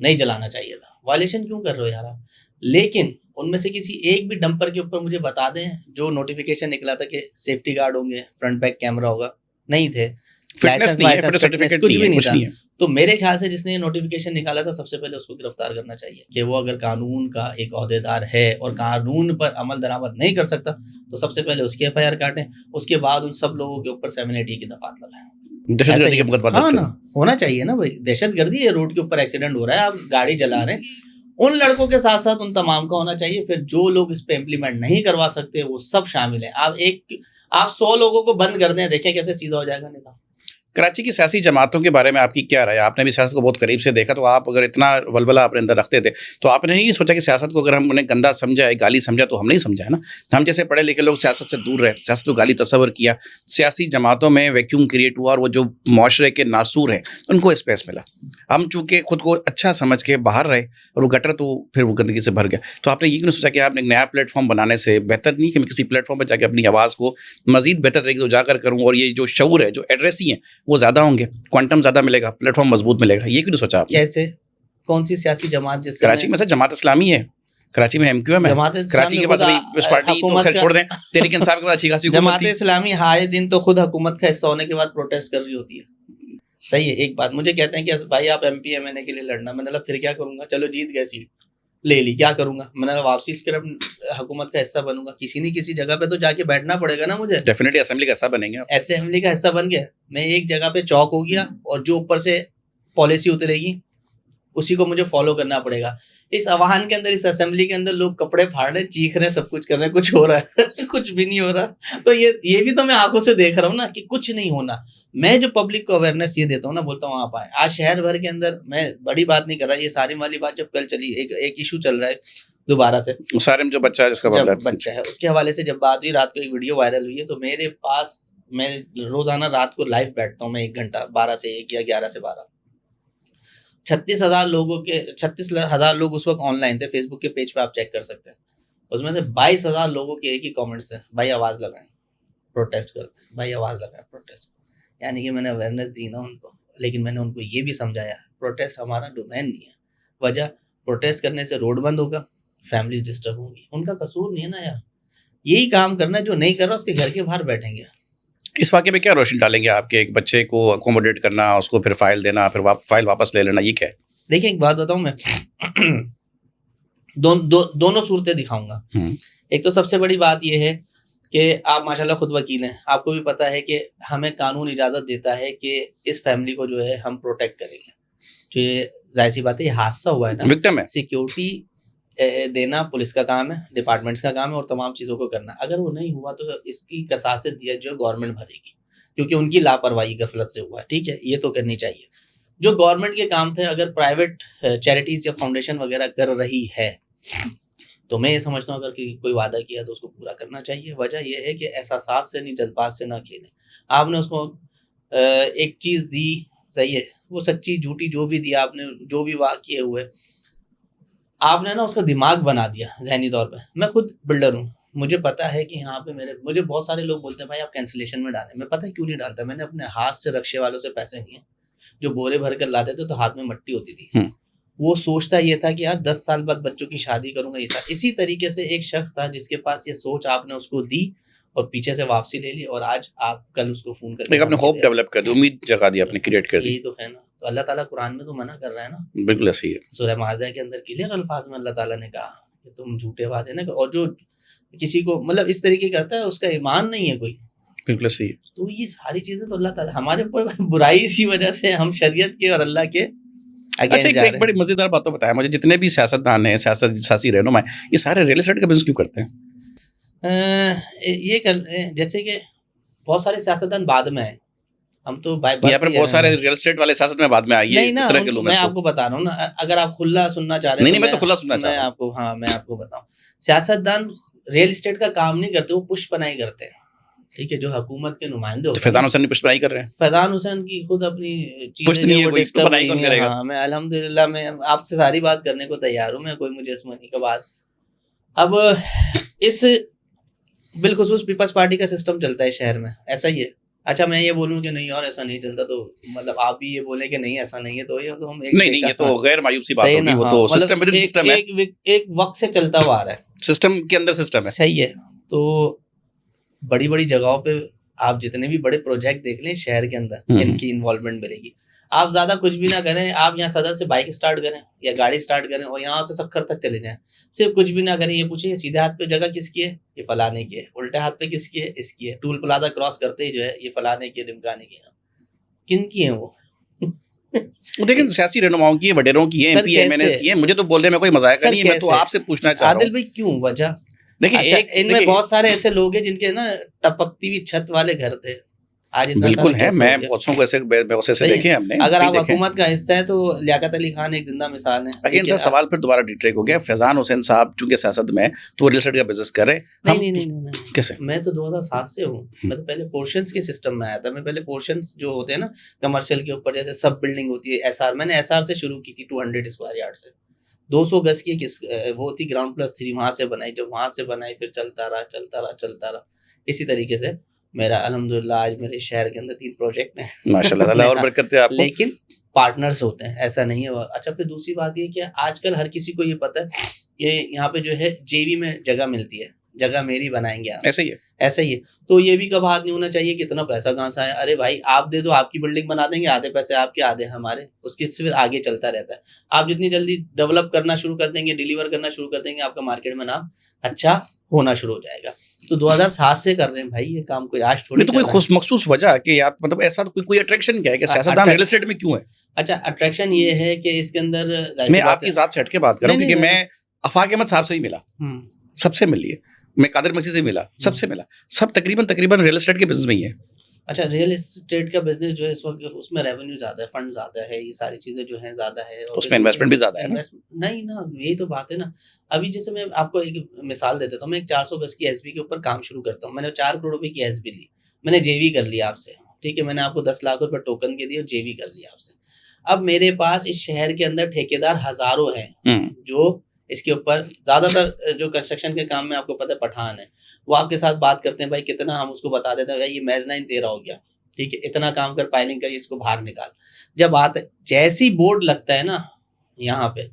نہیں جلانا چاہیے تھا. وائلیشن کیوں کر رہے ہو یار آپ؟ لیکن ان میں سے کسی ایک بھی ڈمپر کے اوپر مجھے بتا دیں جو نوٹیفیکیشن نکلا تھا کہ سیفٹی گارڈ ہوں گے, فرنٹ بیک کیمرہ ہوگا, نہیں تھے. کچھ بھی نہیں تھا. تو میرے خیال سے جس نے یہ نوٹیفیکیشن نکالا تھا سب سے پہلے اس کو گرفتار کرنا چاہیے کہ وہ اگر قانون کا ایک عہدیدار ہے اور قانون پر عمل درآمد نہیں کر سکتا تو سب سے پہلے اس کی ایف آئی آر کاٹیں, اس کے بعد ان سب لوگوں کے اوپر 780 کی دفعات لگائیں. ہاں نا, ہونا چاہیے نا بھائی. دہشت گردی ہے, روڈ کے اوپر ایکسیڈنٹ ہو رہا ہے, آپ گاڑی چلا رہے ہیں, ان لڑکوں کے ساتھ ساتھ ان تمام کا ہونا چاہیے. پھر جو لوگ اس پہ امپلیمنٹ نہیں کروا سکتے وہ سب شامل ہیں. آپ 100 لوگوں کو بند کر دیں, دیکھیں کیسے سیدھا ہو جائے گا نظام. کراچی کی سیاسی جماعتوں کے بارے میں آپ کی کیا رائے؟ آپ نے بھی سیاست کو بہت قریب سے دیکھا, تو آپ اگر اتنا ولولہ اپنے اندر رکھتے تھے تو آپ نے نہیں سوچا کہ سیاست کو اگر ہم انہیں گندا سمجھا ہے, گالی سمجھا, تو ہم نہیں سمجھا ہے نا. ہم جیسے پڑھے لکھے لوگ سیاست سے دور رہے, سیاست کو گالی تصور کیا, سیاسی جماعتوں میں ویکیوم کریٹ ہوا, اور وہ جو معاشرے کے ناسور ہیں ان کو اسپیس ملا. ہم چونکہ خود کو اچھا سمجھ کے باہر رہے اور وہ گٹر تو پھر وہ گندگی سے بھر گیا. تو آپ نے یہ کیوں سوچا کہ آپ نے ایک نیا پلیٹ فارم بنانے سے بہتر نہیں کہ میں کسی پلیٹ فارم پہ جا کے اپنی آواز کو مزید بہتر طریقے سے اجاگر کروں, اور یہ جو شعور ہے, جو ایڈریسی ہیں وہ زیادہ ہوں گے, کوانٹم زیادہ ملے گا, پلیٹ فارم مضبوط ملے گا. یہ کیوں سوچا آپ؟ کیسے, کون سی سیاسی جماعت جس کراچی میں سے جماعت اسلامی ہے, کراچی میں ایم کیو ایم ہے, کراچی کے پاس پیپلز پارٹی تو خیر چھوڑ دیں, تحریک انصاف کے بعد اچھی خاصی حکومت جماعت اسلامی ہائے دن تو خود حکومت کا حصہ ہونے کے بعد پروٹیسٹ کر رہی ہوتی ہے. صحیح ہے. ایک بات مجھے کہتے ہیں کہ بھائی آپ ایم پی ایم این اے کے لیے لڑنا, میں نے کہا پھر کیا کروں گا, چلو جیت گئے سیٹ لے لی, کیا کروں گا, میں نے کہا واپسی اس کے حکومت کا حصہ بنوں گا. کسی نہ کسی جگہ پہ تو جا کے بیٹھنا پڑے گا نا مجھے. ڈیفینیٹلی اسمبلی کا حصہ بنیں گے, اسمبلی کا حصہ بن گیا. میں ایک جگہ پہ چوک ہو گیا اور جو اوپر سے پالیسی اترے گی اسی کو مجھے فالو کرنا پڑے گا. اس اوہان کے اندر, اس اسمبلی کے اندر لوگ کپڑے پھاڑ رہے, چیخ رہے, سب کچھ کر رہے ہیں, کچھ ہو رہا ہے کچھ بھی نہیں ہو رہا. تو یہ بھی تو میں آنکھوں سے دیکھ رہا ہوں نا کہ کچھ نہیں ہونا. میں جو پبلک کو اویئرنیس یہ دیتا ہوں نا, بولتا ہوں آپ آئیں. آج شہر بھر کے اندر, میں بڑی بات نہیں کر رہا, یہ ساری والی بات جب کل چلی, ایک ایشو چل رہا ہے دوبارہ سے, سارے جو بچہ ہے جس کا بچہ ہے اس کے حوالے سے جب بات ہوئی, رات کو ایک ویڈیو وائرل ہوئی ہے, تو میرے پاس میں روزانہ رات کو لائیو بیٹھتا ہوں میں 1 گھنٹہ, 12 سے 1 یا 11 سے 12. 36,000 لوگ اس وقت آن لائن تھے. فیس بک کے پیج پہ آپ چیک کر سکتے ہیں. اس میں سے 22,000 لوگوں کے ایک ہی کامنٹس ہیں, بھائی آواز لگائیں, پروٹیسٹ کرتے ہیں, بھائی آواز لگائیں, پروٹیسٹ. یعنی کہ میں نے اویئرنیس دی نا ان کو, لیکن میں نے ان کو یہ بھی سمجھایا پروٹیسٹ ہمارا ڈومین نہیں ہے. وجہ, پروٹیسٹ کرنے سے روڈ بند ہوگا, فیملیز ڈسٹرب ہوں گی, ان کا قصور نہیں ہے نا یار. یہی کام کرنا ہے, جو نہیں کر رہا اس کے گھر کے باہر بیٹھیں گے. اس واقعے میں کیا روشنی ڈالیں گے آپ کے ایک بچے کو اکوموڈیٹ کرنا, اس کو پھر فائل دینا, پھر فائل واپس لے لینا, یہ کیا ہے؟ دیکھیں ایک بات بتاؤں میں, دونوں صورتیں دکھاؤں گا. ایک تو سب سے بڑی بات یہ ہے کہ آپ ماشاءاللہ خود وکیل ہیں, آپ کو بھی پتہ ہے کہ ہمیں قانون اجازت دیتا ہے کہ اس فیملی کو جو ہے ہم پروٹیکٹ کریں گے. جو یہ ظاہر سی بات ہے, یہ حادثہ ہوا ہے نا, وکٹم ہے, سیکیورٹی دینا پولیس کا کام ہے, ڈپارٹمنٹس کا کام ہے, اور تمام چیزوں کو کرنا. اگر وہ نہیں ہوا تو اس کی کساست دیا جو گورنمنٹ بھرے گی, کیونکہ ان کی لاپرواہی غفلت سے ہوا ہے. ٹھیک ہے, یہ تو کرنی چاہیے. جو گورنمنٹ کے کام تھے, اگر پرائیویٹ چیریٹیز یا فاؤنڈیشن وغیرہ کر رہی ہے تو میں یہ سمجھتا ہوں اگر کوئی وعدہ کیا تو اس کو پورا کرنا چاہیے. وجہ یہ ہے کہ احساسات سے نہیں, جذبات سے نہ کھیلیں. آپ نے اس کو ایک چیز دی, صحیح ہے, وہ سچی جھوٹی جو بھی دیا آپ نے, جو بھی واقعے ہوئے, آپ نے نا اس کا دماغ بنا دیا ذہنی طور پہ. میں خود بلڈر ہوں, مجھے پتا ہے کہ یہاں پہ مجھے بہت سارے لوگ بولتے ہیں بھائی آپ کینسلیشن میں ڈالیں. میں پتہ کیوں نہیں ڈالتا, میں نے اپنے ہاتھ سے رکشے والوں سے پیسے نہیں ہیں, جو بورے بھر کر لاتے تھے تو ہاتھ میں مٹی ہوتی تھی. وہ سوچتا یہ تھا کہ یار 10 سال بعد بچوں کی شادی کروں گا. اسی طریقے سے ایک شخص تھا جس کے پاس یہ سوچ آپ نے اس کو دی اور پیچھے سے واپسی لے لی, اور آج آپ کل اس کو فون کر کے اپنے ہوپ ڈیولپ کر دی, امید جگا دی, اپنے کریٹ کر دی. یہی تو ہے نا. تو اللہ تعالیٰ قرآن میں تو منع کر رہا ہے نا, بالکل صحیح ہے. سورہ مائدہ کے اندر کلیئر الفاظ میں اللہ تعالیٰ نے کہا کہ تم جھوٹے وعدے نہ کرو, اور جو کسی کو مطلب اس طریقے کرتا ہے اس کا ایمان نہیں ہے کوئی. بالکل صحیح ہے. تو یہ ساری چیزیں تو اللہ تعالیٰ ہمارے اوپر برائی اسی وجہ سے ہم شریعت کے اور اللہ کے. اچھا, ایک بڑی مزیدار بات تو بتایا مجھے, جتنے بھی سیاستدان ہیں, سیاسی رہنما ہیں, یہ سارے ریئل اسٹیٹ کا بزنس کیوں کرتے ہیں؟ یہ جیسے کہ بہت سارے سیاستدان بعد میں ہیں, ہم تو یہاں پر بہت سارے ریئل اسٹیٹ والے سیاست میں بعد میں آئیے. نہیں نا, میں آپ کو بتا رہا ہوں نا, اگر آپ کھلا سننا چاہ رہے ہیں. نہیں, میں تو کھلا سننا چاہ رہا ہوں. میں آپ کو بتاؤں, سیاستدان ریئل اسٹیٹ کا کام نہیں کرتے, وہ پش پناہی کرتے ہیں. ٹھیک ہے, جو حکومت کے نمائندے ہوتے ہیں. فیضان حسین پش پناہی کر رہے ہیں. فیضان حسین کی خود اپنی چیزیں ہیں. ہاں, میں الحمدللہ میں آپ سے ساری بات کرنے کو تیار ہوں, میں کوئی مجسمنی کا بات. اب اس بالخصوص پیپلز پارٹی کا سسٹم چلتا ہے شہر میں, ایسا ہی ہے. اچھا, میں یہ بولوں کہ نہیں اور ایسا نہیں چلتا, تو مطلب آپ بھی یہ بولیں کہ نہیں ایسا نہیں ہے, تو یہ تو ہم نہیں, یہ تو غیر معیوب سی بات ہوگی. وہ تو سسٹم ود ان سسٹم ہے, ایک وقت سے چلتا ہوا آ رہا ہے, سسٹم کے اندر سسٹم ہے. صحیح ہے. تو بڑی بڑی جگہوں پہ آپ جتنے بھی بڑے پروجیکٹ دیکھ لیں شہر کے اندر, ان کی انوالومنٹ ملے گی. آپ زیادہ کچھ بھی نہ کریں, آپ یہاں صدر سے بائک اسٹارٹ کریں یا گاڑی اسٹارٹ کریں اور یہاں سے سکھر تک چلے جائیں, صرف کچھ بھی نہ کریں, یہ پوچھیں سیدھے ہاتھ پہ جگہ کس کی ہے, یہ فلانے کی ہے. الٹے ہاتھ پہ کس کی ہے, اس کی ہے. ٹول پلازا کراس کرتے ہی جو ہے یہ فلانے کی, ڈمکانے کی ہے. کن کی ہیں وہ؟ دیکھیں سیاسی رہنماؤں کی, وڈیروں کی ہیں, M P M N S کی ہیں. مجھے تو بولنے میں کوئی مذائقہ نہیں ہے, میں تو آپ سے پوچھنا چاہ رہا ہوں عادل بھائی کیوں وجہ. دیکھیں ان میں بہت سارے ایسے لوگ ہیں جن کے نا ٹپکتی ہوئی چھت والے گھر تھے, آج بالکل ہے. میں بہت کو ایسے سے دیکھے ہم نے. اگر آپ حکومت کا حصہ ہیں تو لیاقت علی خان ایک زندہ مثال ہے. اگین سر سوال پھر دوبارہ ڈیٹریک ہو گیا. فیضان حسین صاحب چونکہ سیاست میں تو ریل اسٹیٹ کا بزنس کر رہے ہیں. نہیں کیسے, میں تو 2007 سے ہوں. میں تو پہلے پورشنز کے سسٹم میں آیا تھا. میں پہلے پورشنز جو ہوتے ہیں نا کمرشل کے اوپر, جیسے سب بلڈنگ ہوتی ہے ایس آر, میں نے ایس آر سے شروع کی تھی 200 اسکوائر یارڈ سے. 200 گز کی وہ ہوتی گراؤنڈ پلس 3, وہاں سے بنائی. جب وہاں سے بنائی پھر چلتا رہا. اسی طریقے سے میرا الحمدللہ آج میرے شہر کے اندر 3 پروجیکٹ ہیں ماشاءاللہ, اللہ اور برکت دے آپ کو. لیکن پارٹنرز ہوتے ہیں, ایسا نہیں ہے. اچھا, پھر دوسری بات یہ کہ آج کل ہر کسی کو یہ پتہ ہے کہ یہاں پہ جو ہے جے وی میں جگہ ملتی ہے, جگہ میری بنائیں گے آپ, ایسا ہی ہے. تو یہ بھی کب ہاتھ نہیں ہونا چاہیے کہ اتنا پیسہ کہاں سے آیا. ارے بھائی آپ دے دو, آپ کی بلڈنگ بنا دیں گے, آدھے پیسے آپ کے آدھے ہمارے, اس کے پھر آگے چلتا رہتا ہے. آپ جتنی جلدی ڈیولپ کرنا شروع کر دیں گے, ڈیلیور کرنا شروع کر دیں گے, آپ کا مارکیٹ میں نام اچھا ہونا شروع ہو جائے گا. تو 2007 سے کر رہے ہیں بھائی یہ کام, کوئی آج تھوڑی. تو کوئی مخصوص وجہ کہ یا مطلب ایسا کوئی اٹریکشن کیا ہے کہ سیاستدان ریل اسٹیٹ میں کیوں ہے؟ اچھا, اٹریکشن یہ ہے کہ اس کے اندر میں آپ کی ذات سے ہٹ کے بات کر رہا ہوں, کیونکہ میں آفاق احمد صاحب سے ہی ملا, سب سے مل لیے, میں قادر مسیح سے ملا, سب سے ملا, سب تقریباً ریل اسٹیٹ کے بزنس میں ہی ہے. اچھا, ریئل اسٹیٹ کا بزنس جو ہے اس وقت اس میں ریونیو زیادہ ہے, فنڈ زیادہ ہے, یہ ساری چیزیں جو ہیں زیادہ ہے, اس میں انویسٹمنٹ بھی زیادہ ہے. نہیں نا, یہی تو بات ہے نا. ابھی جیسے میں آپ کو ایک مثال دے دیتا ہوں, میں ایک 400 گز کی ایس بی کے اوپر کام شروع کرتا ہوں. میں نے 4 کروڑ روپے کی ایس بی لی, میں نے جے وی کر لیا آپ سے, ٹھیک ہے, میں نے آپ کو 10 لاکھ روپے ٹوکن کے دیے, جے وی کر لیا آپ سے. اب میرے پاس اس شہر کے اندر ٹھیکیدار ہزاروں ہیں جو اس کے اوپر زیادہ تر جو کنسٹرکشن کے کام میں آپ کو پتہ ہے پٹھان ہے, وہ آپ کے ساتھ بات کرتے ہیں بھائی کتنا, ہم اس کو بتا دیتے ہیں یہ میزنائن 13 ہو گیا, ٹھیک ہے, اتنا کام کر, پائلنگ کریے, اس کو باہر نکال. جب جیسی بورڈ لگتا ہے نا یہاں پہ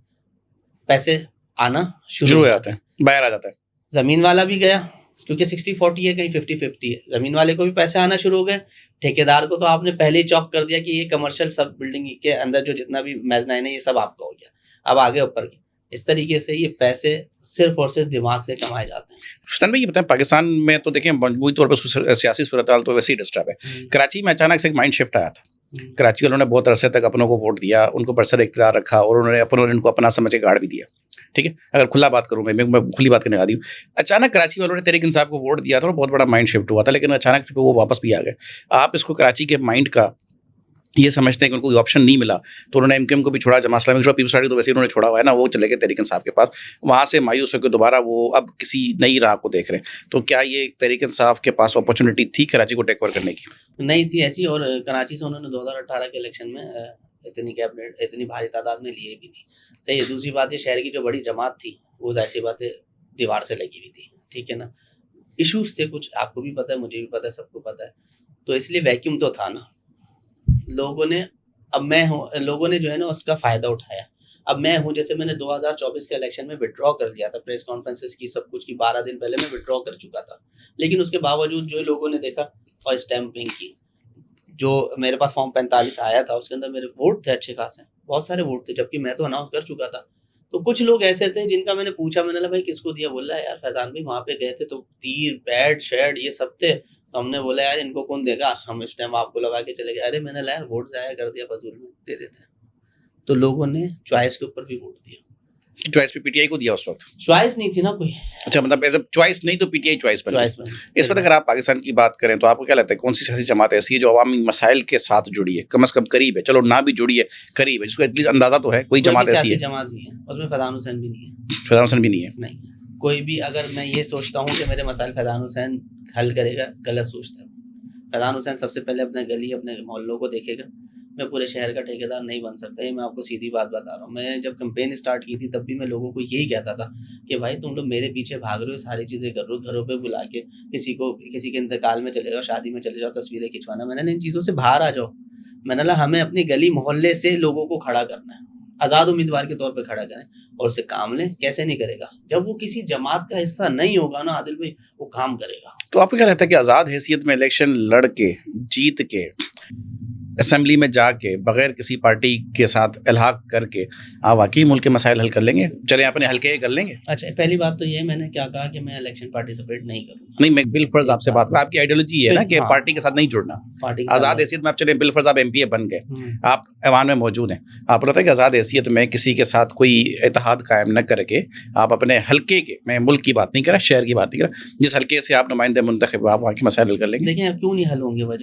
پیسے آنا شروع ہو جاتے ہیں, باہر آ جاتا ہے. زمین والا بھی گیا, کیونکہ 60-40 ہے, کہیں 50-50 ہے. زمین والے کو بھی پیسے آنا شروع ہو گئے, ٹھیکیدار کو تو آپ نے پہلے ہی چوک کر دیا کہ یہ کمرشل سب بلڈنگ کے اندر جو جتنا بھی میزنائن ہے یہ سب آپ کا ہو گیا, اب آگے اوپر کی. اس طریقے سے یہ پیسے صرف اور صرف دماغ سے کمائے جاتے ہیں. فیضان بھائی یہ بتائیں, پاکستان میں تو دیکھیں مجموعی طور پر سیاسی صورتحال تو ویسے ہی ڈسٹرب ہے. کراچی میں اچانک سے ایک مائنڈ شفٹ آیا تھا. کراچی والوں نے بہت عرصے تک اپنوں کو ووٹ دیا, ان کو برسر اقتدار رکھا اور انہوں نے ان کو اپنا سمجھ کے گاڑ بھی دیا. ٹھیک ہے, اگر کھلا بات کروں میں کھلی بات کرنے آ رہی ہوں. اچانک کراچی والوں نے تحریک انصاف کو ووٹ دیا تھا اور بہت بڑا مائنڈ شفٹ ہوا تھا, لیکن اچانک سے وہ واپس بھی آ گئے. آپ اس کو کراچی کے مائنڈ کا یہ سمجھتے ہیں کہ ان کو کوئی آپشن نہیں ملا تو انہوں نے ایم کو بھی چھوڑا, جماعت اسلامی چھوڑا, پیپلز پارٹی تو ویسے انہوں نے چھوڑا ہوا ہے نا, وہ چلے گئے تحریک انصاف کے پاس. وہاں سے مایوس ہو کے دوبارہ وہ اب کسی نئی راہ کو دیکھ رہے ہیں. تو کیا یہ تحریک انصاف کے پاس اپرچونٹی تھی کراچی کو ٹیک اوور کرنے کی؟ نہیں تھی ایسی, اور کراچی سے انہوں نے 2018 کے الیکشن میں اتنی کیبنٹ اتنی بھاری تعداد میں لیے بھی نہیں. صحیح ہے. دوسری بات ہے, شہر کی جو بڑی جماعت تھی وہ ظاہر سی بات ہے دیوار سے لگی ہوئی تھی. ٹھیک ہے نا, ایشوز تھے کچھ, آپ کو بھی پتہ ہے, مجھے بھی پتہ ہے, سب کو پتہ ہے. تو اس لیے ویکیوم تو تھا نا. لوگوں نے, اب میں ہوں, لوگوں نے جو ہے نا اس کا فائدہ اٹھایا. اب میں ہوں, جیسے میں نے 2024 کے الیکشن میں وڈرا کر لیا تھا, پریس کانفرنسز کی سب کچھ کی 12 دن پہلے میں وڈرا کر چکا تھا. لیکن اس کے باوجود جو لوگوں نے دیکھا اور اسٹیمپنگ کی, جو میرے پاس فارم 45 آیا تھا اس کے اندر میرے ووٹ تھے اچھے خاصے, بہت سارے ووٹ تھے, جبکہ میں تو اناؤنس کر چکا تھا. تو کچھ لوگ ایسے تھے جن کا میں نے پوچھا, میں نے کہا بھائی کس کو دیا؟ بول رہا ہے یار فیضان بھائی وہاں پہ گئے تھے تو تیر بیٹ شیڈ یہ سب تھے. تو ہم نے بولا یار ان کو کون دے گا, ہم اس ٹائم آپ کو لگا کے چلے گئے. ارے میں نے یار ووٹ ضائع کر دیا فضول میں, دے دیتے ہیں. تو لوگوں نے چوائس کے اوپر بھی ووٹ دیا. چوائس پہ پی ٹی آئی کو دیا اس وقت؟ چوائس نہیں تھی نا کوئی. اچھا, مطلب ایز اے چوائس نہیں تو پی ٹی آئی چوائس پر. اس وقت اگر آپ پاکستان کی بات کریں تو آپ کو کیا لگتا ہے کون سی سیاسی جماعت ایسی ہے جو عوامی مسائل کے ساتھ جڑی ہے, کم از کم قریب ہے, چلو نہ بھی جڑی ہے قریب ہے, جس کو ایٹ لیسٹ اندازہ تو ہے کوئی جماعت ایسی ہے؟ جماعت نہیں ہے اس میں. فیضان حسین بھی نہیں ہے. فیضان حسین بھی نہیں ہے. نہیں کوئی بھی. اگر میں یہ سوچتا ہوں کہ میرے مسائل فیضان حسین حل کرے گا, غلط سوچتا ہے. فیضان حسین سب سے پہلے اپنے گلی اپنے محلوں کو دیکھے گا. میں پورے شہر کا ٹھیکیدار نہیں بن سکتا, یہ میں آپ کو سیدھی بات بتا رہا ہوں. میں جب کمپین اسٹارٹ کی تھی تب بھی میں لوگوں کو یہی کہتا تھا کہ بھائی تم لوگ میرے پیچھے بھاگ رہے ہو, ساری چیزیں کر رہے ہو, گھروں پہ بلا کے کسی کے انتقال میں چلے جاؤ, شادی میں چلے جاؤ, تصویریں کھنچوانا. میں نے ان چیزوں سے باہر آ جاؤ. میں نے کہا ہمیں اپنی گلی محلے سے لوگوں کو کھڑا کرنا ہے, آزاد امیدوار کے طور پہ کھڑا کریں اور اسے کام لیں. کیسے نہیں کرے گا جب وہ کسی جماعت کا حصہ نہیں ہوگا نا عادل بھائی, وہ کام کرے گا. تو آپ کو کیا لگتا ہے کہ آزاد حیثیت میں الیکشن لڑ کے جیت کے اسمبلی میں جا کے بغیر کسی پارٹی کے ساتھ الحاق کر کے آپ واقعی ملک کے مسائل حل کر لیں گے, چلیں اپنے حلقے کر لیں گے؟ اچھا, پہلی بات تو یہ میں نے کیا کہا کہ میں الیکشن پارٹیسپیٹ نہیں کروں گا. نہیں, میں بالفرض آپ سے بات کروں, آپ کی آئیڈیالوجی ہے نا کہ پارٹی کے ساتھ نہیں جڑنا. آزاد حیثیت میں آپ چلیں بالفرض آپ ایم پی اے بن گئے, آپ ایوان میں موجود ہیں, آپ کو لگتا ہے کہ آزاد حیثیت میں کسی کے ساتھ کوئی اتحاد قائم نہ کر کے آپ اپنے حلقے کے, میں ملک کی بات نہیں کر رہا, شہر کی بات نہیں کر رہا, جس حلقے سے آپ نمائندے منتخب آپ وہاں کے مسائل حل کر لیں گے؟ دیکھیں اب کیوں نہیں حل ہوں گے,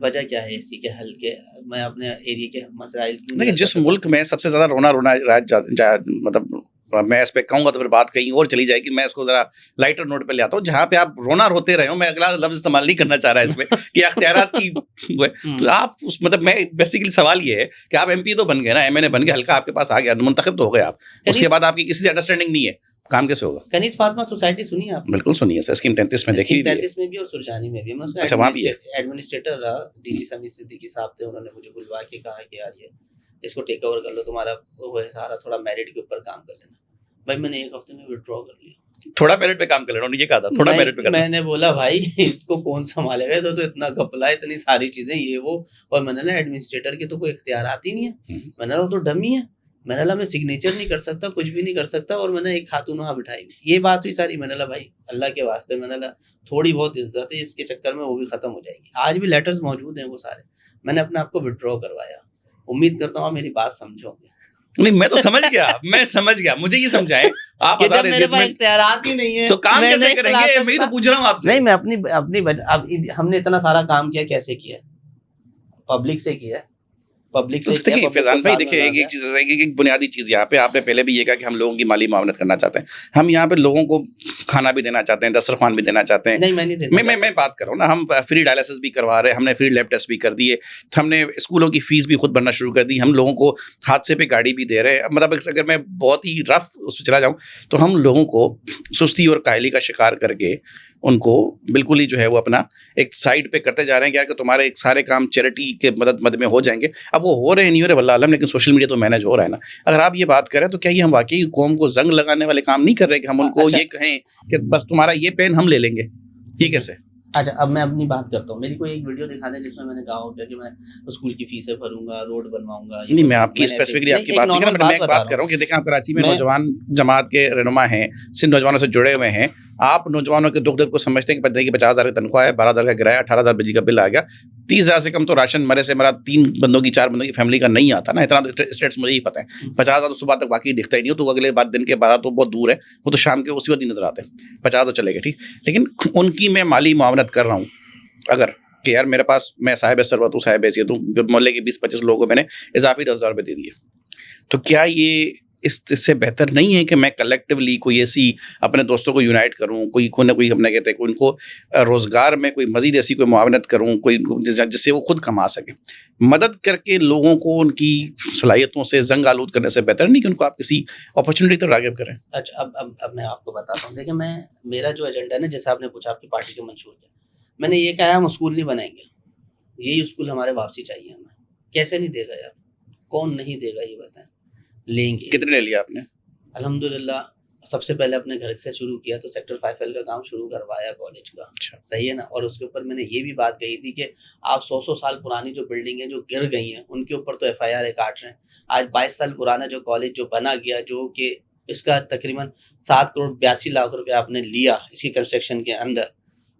وجہ کیا ہے اسی کے حل کے؟ میں اپنے ایریے کے مسائل, لیکن جس ملک میں سب سے زیادہ رونا مطلب میں اس پہ کہوں گا تو پھر بات کہیں اور چلی جائے گی, میں اس کو ذرا لائٹر نوٹ پہ لے آتا ہوں, جہاں پہ آپ رونا روتے رہے ہو, میں اگلا لفظ استعمال نہیں کرنا چاہ رہا اس پہ کہ اختیارات کی تو آپ مطلب میں بیسیکلی سوال یہ ہے کہ آپ ایم پی تو بن گئے نا, ایم این اے بن گئے, حلقہ آپ کے پاس آ گیا, منتخب تو ہو گئے آپ, اس کے بعد آپ کی کسی سے انڈرسٹینڈنگ نہیں ہے, کام کیسے ہوگا؟ کنیز فاطمہ سوسائٹی سنی ہے آپ؟ بالکل سنی ہے سر, اسکیم 33 میں دیکھی, 33 میں بھی اور سرجانی میں بھی. میں اس اچھا, وہاں بھی ایڈمنسٹریٹر رہا, ڈی جی سمیع صدیقی صاحب تھے, انہوں نے مجھے بلوا کے کہا کہ یار یہ اس کو ٹیک اوور کر لو, تمہارا وہ ہے سارا, تھوڑا میرٹ کے اوپر کام کر لینا. بھائی میں نے ایک ہفتے میں ودرا کر لیا. تھوڑا میرٹ پہ کام کر لینا, یہ کہا تھا تھوڑا میرٹ پہ کرنا. میں نے بولا بھائی اس کو کون سنبھالے گا, تو اتنا گپلا, اتنی ساری چیزیں یہ وہ, اور میں نے کہا ایڈمنسٹریٹر کے تو کوئی اختیارات ہی نہیں ہے. میں نے کہا وہ تو ڈمی ہے, میں نے کہا میں سگنیچر نہیں کر سکتا, کچھ بھی نہیں کر سکتا, اور میں نے ایک خاتون وہاں بٹھائی. یہ بات ہوئی ساری. میں نے کہا بھائی اللہ کے واسطے, میں نے کہا تھوڑی بہت عزت ہے, اس کے چکر میں وہ بھی ختم ہو جائے گی. آج بھی لیٹرز موجود ہیں وہ سارے, میں نے اپنے آپ کو وڈرا کروایا. امید کرتا ہوں آپ میری بات سمجھو گے. نہیں میں تو سمجھ گیا, مجھے یہ سمجھائیں آپ آزاد حیثیت میں اختیارات ہی نہیں ہے تو کام کیسے کریں گے؟ میں تو پوچھ رہا ہوں آپ سے. نہیں, میں اپنی ہم نے اتنا سارا کام کیا, کیسے کیا؟ پبلک سے کیا, پبلک سے کیا. فیضان بھائی دیکھیں ایک چیز, ایک بنیادی چیز یہاں پہ آپ نے پہلے بھی یہ کہا کہ ہم لوگوں کی مالی معاونت کرنا چاہتے ہیں, ہم یہاں پہ لوگوں کو کھانا بھی دینا چاہتے ہیں, دسترخوان بھی دینا چاہتے ہیں. نہیں میں نہیں دیتا, میں بات کر رہا ہوں نا, ہم فری ڈائلسس بھی کروا رہے ہیں, ہم نے فری لیب ٹیسٹ بھی کر دیے, ہم نے اسکولوں کی فیس بھی خود بھرنا شروع کر دی, ہم لوگوں کو حادثے پہ گاڑی بھی دے رہے ہیں. مطلب اگر میں بہت ہی رف اس پہ چلا جاؤں تو ہم لوگوں کو سستی اور کاہلی کا شکار کر کے ان کو بالکل ہی جو ہے وہ اپنا ایک سائڈ پہ کرتے جا رہے ہیں کہ یار کہ تمہارے ایک سارے کام چیریٹی کے مد میں ہو جائیں گے. اب وہ ہو رہے ہیں نہیں ہو رہے واللہ عالم, لیکن سوشل میڈیا تو مینیج ہو رہا ہے نا. اگر آپ یہ بات کریں تو کیا یہ ہم واقعی قوم کو زنگ لگانے والے کام نہیں کر رہے کہ ہم ان کو یہ کہیں کہ بس تمہارا یہ پین ہم لے لیں گے؟ یہ کیسے؟ اچھا اب میں اپنی بات کرتا ہوں. میری کوئی ایک ویڈیو دکھا دیں جس میں نے کہا ہو کہ میں اسکول کی فیسیں بھروں گا, روڈ بنواؤں گا. نہیں, میں آپ کی اسپیسیفکلی آپ کی بات نہیں کر رہا, میں ایک بات کر رہا ہوں کہ دیکھیں آپ کراچی میں نوجوان جماعت کے رہنما ہیں, سندھ نوجوانوں سے جڑے ہوئے ہیں. آپ نوجوانوں کے دکھ درد کو سمجھتے ہیں کہ 50,000 کی تنخواہ ہے, 12,000 کا کرایہ, 18,000 بجلی کا بل آ گیا, 30,000 سے کم تو راشن مرے سے مرا 3 بندوں کی 4 بندوں کی فیملی کا نہیں آتا نا. اتنا اسٹیٹس مجھے ہی پتہ ہے. 50,000 تو صبح تک واقعی دکھتا ہی نہیں ہو, تو اگلے بعد دن کے 12 تو بہت دور ہے, وہ تو شام کے اسی وقت ہی نظر آتے ہیں. 50 تو چلے گا ٹھیک, لیکن ان کی میں مالی معاونت کر رہا ہوں. اگر کہ یار میرے پاس, میں صاحب ثروت ہوں, صاحب حیثیت ہوں, محلے کے 20-25 لوگوں کو میں نے اضافی 10,000 روپے دے دیے, تو کیا یہ اس سے بہتر نہیں ہے کہ میں کلیکٹیولی کوئی ایسی اپنے دوستوں کو یونائٹ کروں, کوئی نہ کوئی اپنے کہتے ہیں ان کو روزگار میں کوئی مزید ایسی کوئی معاونت کروں, کوئی جس سے وہ خود کما سکیں. مدد کر کے لوگوں کو ان کی صلاحیتوں سے زنگ آلود کرنے سے بہتر نہیں کہ ان کو آپ کسی اپرچونیٹی تو راغب کریں؟ اچھا اب میں آپ کو بتاتا ہوں. دیکھیں میرا جو ایجنڈا ہے نا, جیسے آپ نے پوچھا آپ کی پارٹی کے منشور کیا, میں نے یہ کہا ہم اسکول نہیں بنائیں گے, یہی اسکول ہمارے واپسی چاہیے ہمیں. کیسے نہیں دے گا یار, کون نہیں دے گا یہ بتائیں. لیں گے. کتنے لے لیا آپ نے؟ الحمدللہ سب سے پہلے اپنے گھر سے شروع کیا, تو سیکٹر 5L کا کام شروع کروایا کالج کا. صحیح ہے نا. اور اس کے اوپر میں نے یہ بھی بات کہی تھی کہ آپ 100 سال پرانی جو بلڈنگ ہیں جو گر گئی ہیں ان کے اوپر تو FIR کاٹ رہے ہیں. آج 22 سال پرانا جو کالج جو بنا گیا, جو کہ اس کا تقریباً 7,82,00,000 روپے آپ نے لیا اس کی کنسٹرکشن کے اندر,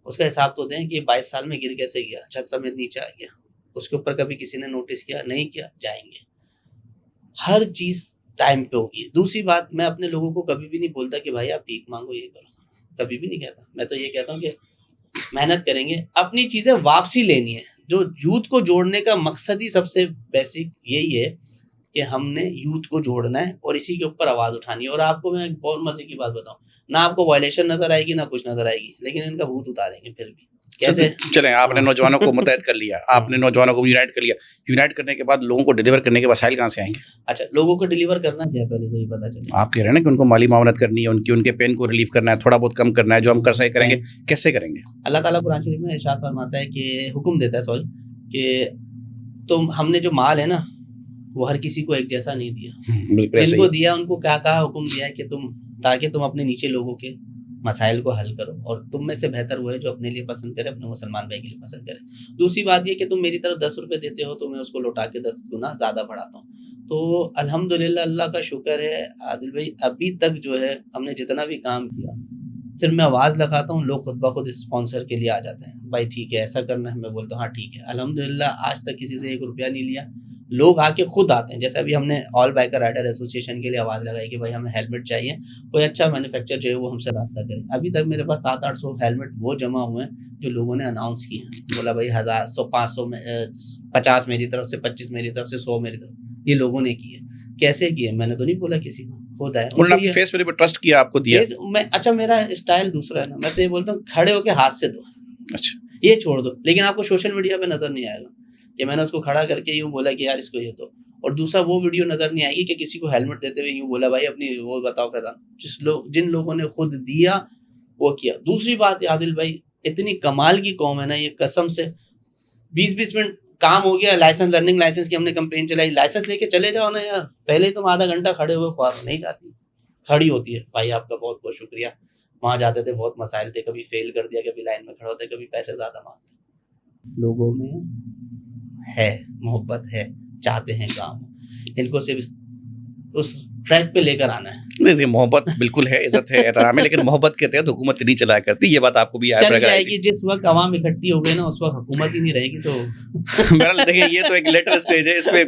اس کا حساب تو دیں کہ 22 سال میں گر کیسے گیا, چھت سمیت نیچے آ گیا. اس کے اوپر کبھی کسی نے نوٹس کیا نہیں کیا, جائیں گے. ہر چیز ٹائم پہ ہوگی. دوسری بات, میں اپنے لوگوں کو کبھی بھی نہیں بولتا کہ بھائی آپ بھیک مانگو, یہ کرو, کبھی بھی نہیں کہتا. میں تو یہ کہتا ہوں کہ محنت کریں گے, اپنی چیزیں واپسی لینی ہے. جو یوتھ کو جوڑنے کا مقصد ہی سب سے بیسک یہی ہے کہ ہم نے یوتھ کو جوڑنا ہے اور اسی کے اوپر آواز اٹھانی ہے. اور آپ کو میں ایک بہت مزے کی بات بتاؤں, نہ آپ کو وائلیشن نظر آئے گی نہ کچھ نظر آئے گی, لیکن ان کا بھوت اتاریں گے پھر بھی. کیسے؟ چلیں, آپ نے نوجوانوں کو متحد کر لیا, آپ نے نوجوانوں کو یونائٹ کر لیا, یونائٹ کرنے کے بعد لوگوں کو ڈیلیور کرنے کے وسائل کہاں سے آئیں گے؟ اچھا, لوگوں کو ڈیلیور کرنا کیا ہے پہلے تو یہ پتا چلے. آپ کہہ رہے ہیں نا کہ ان کو مالی معاونت کرنی ہے, ان کے پین کو ریلیف کرنا ہے, تھوڑا بہت کم کرنا ہے, جو ہم کر سکے کریں گے. کیسے کریں گے؟ اللہ تعالیٰ قرآن شریف میں ارشاد فرماتا ہے کہ حکم دیتا ہے کہ ہم نے جو مال ہے نا وہ ہر کسی کو ایک جیسا نہیں دیا. جن کو دیا ان کو کیا کہا, حکم دیا ہے کہ تاکہ تم اپنے نیچے لوگوں کے مسائل کو حل کرو, اور تم میں سے بہتر وہ ہے جو اپنے لیے پسند کرے, اپنے مسلمان بھائی کے لیے پسند کرے. دوسری بات یہ کہ تم میری طرف 10 روپے دیتے ہو تو میں اس کو لوٹا کے 10 گنا زیادہ بڑھاتا ہوں. تو الحمدللہ اللہ کا شکر ہے عادل بھائی, ابھی تک جو ہے ہم نے جتنا بھی کام کیا, صرف میں آواز لگاتا ہوں, لوگ خود بخود اسپانسر کے لیے آ جاتے ہیں, بھائی ٹھیک ہے ایسا کرنا ہے, میں بولتا ہوں ہاں ٹھیک ہے. الحمدللہ آج تک کسی سے 1 روپیہ نہیں لیا. لوگ آ کے خود آتے ہیں. جیسے ابھی ہم نے آل بائکر رائڈر ایسوسیشن کے لیے آواز لگائی کہ بھائی ہمیں ہیلمٹ چاہیے, کوئی اچھا مینوفیکچر جو ہے وہ ہم سے رابطہ کرے. ابھی تک میرے پاس 700-800 ہیلمٹ وہ جمع ہوئے ہیں جو لوگوں نے اناؤنس کیے ہیں. بولا بھائی 1000 100 500 50 میری طرف سے, 25 میری طرف سے, 100 میری طرف, یہ لوگوں نے کیے. کیسے کیے میں نے تو نہیں بولا کسی کو, خود ہے انہوں نے فیس پہ ٹرسٹ کیا, آپ کو دیا. اچھا میرا اسٹائل دوسرا ہے نا, میں تو یہ بولتا ہوں کھڑے ہو کے ہاتھ سے دو. اچھا یہ چھوڑ دو, لیکن آپ کو سوشل میڈیا پہ نظر نہیں آئے گا کہ میں نے اس کو کھڑا کر کے یوں بولا کہ یار اس کو یہ دو. اور دوسرا وہ ویڈیو نظر نہیں آئے گی کہ کسی کو ہیلمٹ دیتے ہوئے یوں بولا بھائی اپنی وہ بتاؤ فیضان. جن لوگوں نے خود دیا وہ کیا. دوسری بات عادل بھائی, اتنی کمال کی قوم ہے نا یہ, قسم سے 20-20 منٹ کام ہو گیا, لائسنس لرننگ لائسنس کی ہم نے کمپلین چلائی, لائسنس لے کے چلے جاؤ نا یار. پہلے تم آدھا گھنٹہ کھڑے ہوئے خواب نہیں جاتی, کھڑی ہوتی ہے. بھائی آپ کا بہت بہت شکریہ. وہاں جاتے تھے بہت مسائل تھے, کبھی فیل کر دیا, کبھی لائن میں کھڑے ہوتے, کبھی پیسے زیادہ مانگتے. لوگوں میں ہے محبت ہے, چاہتے ہیں کام, ان کو صرف اس ٹریک پہ لے کر آنا ہے. نہیں, محبت بالکل ہے, عزت ہے, احترام ہے, لیکن محبت کے تحت حکومت نہیں چلایا کرتی. یہ بات آپ کو بھی چل جائے گی. جس وقت عوام اکٹھی ہو گئی نا اس وقت حکومت ہی نہیں رہے گی. تو بہرحال دیکھیں یہ تو ایک لیٹر اسٹیج ہے, اس پہ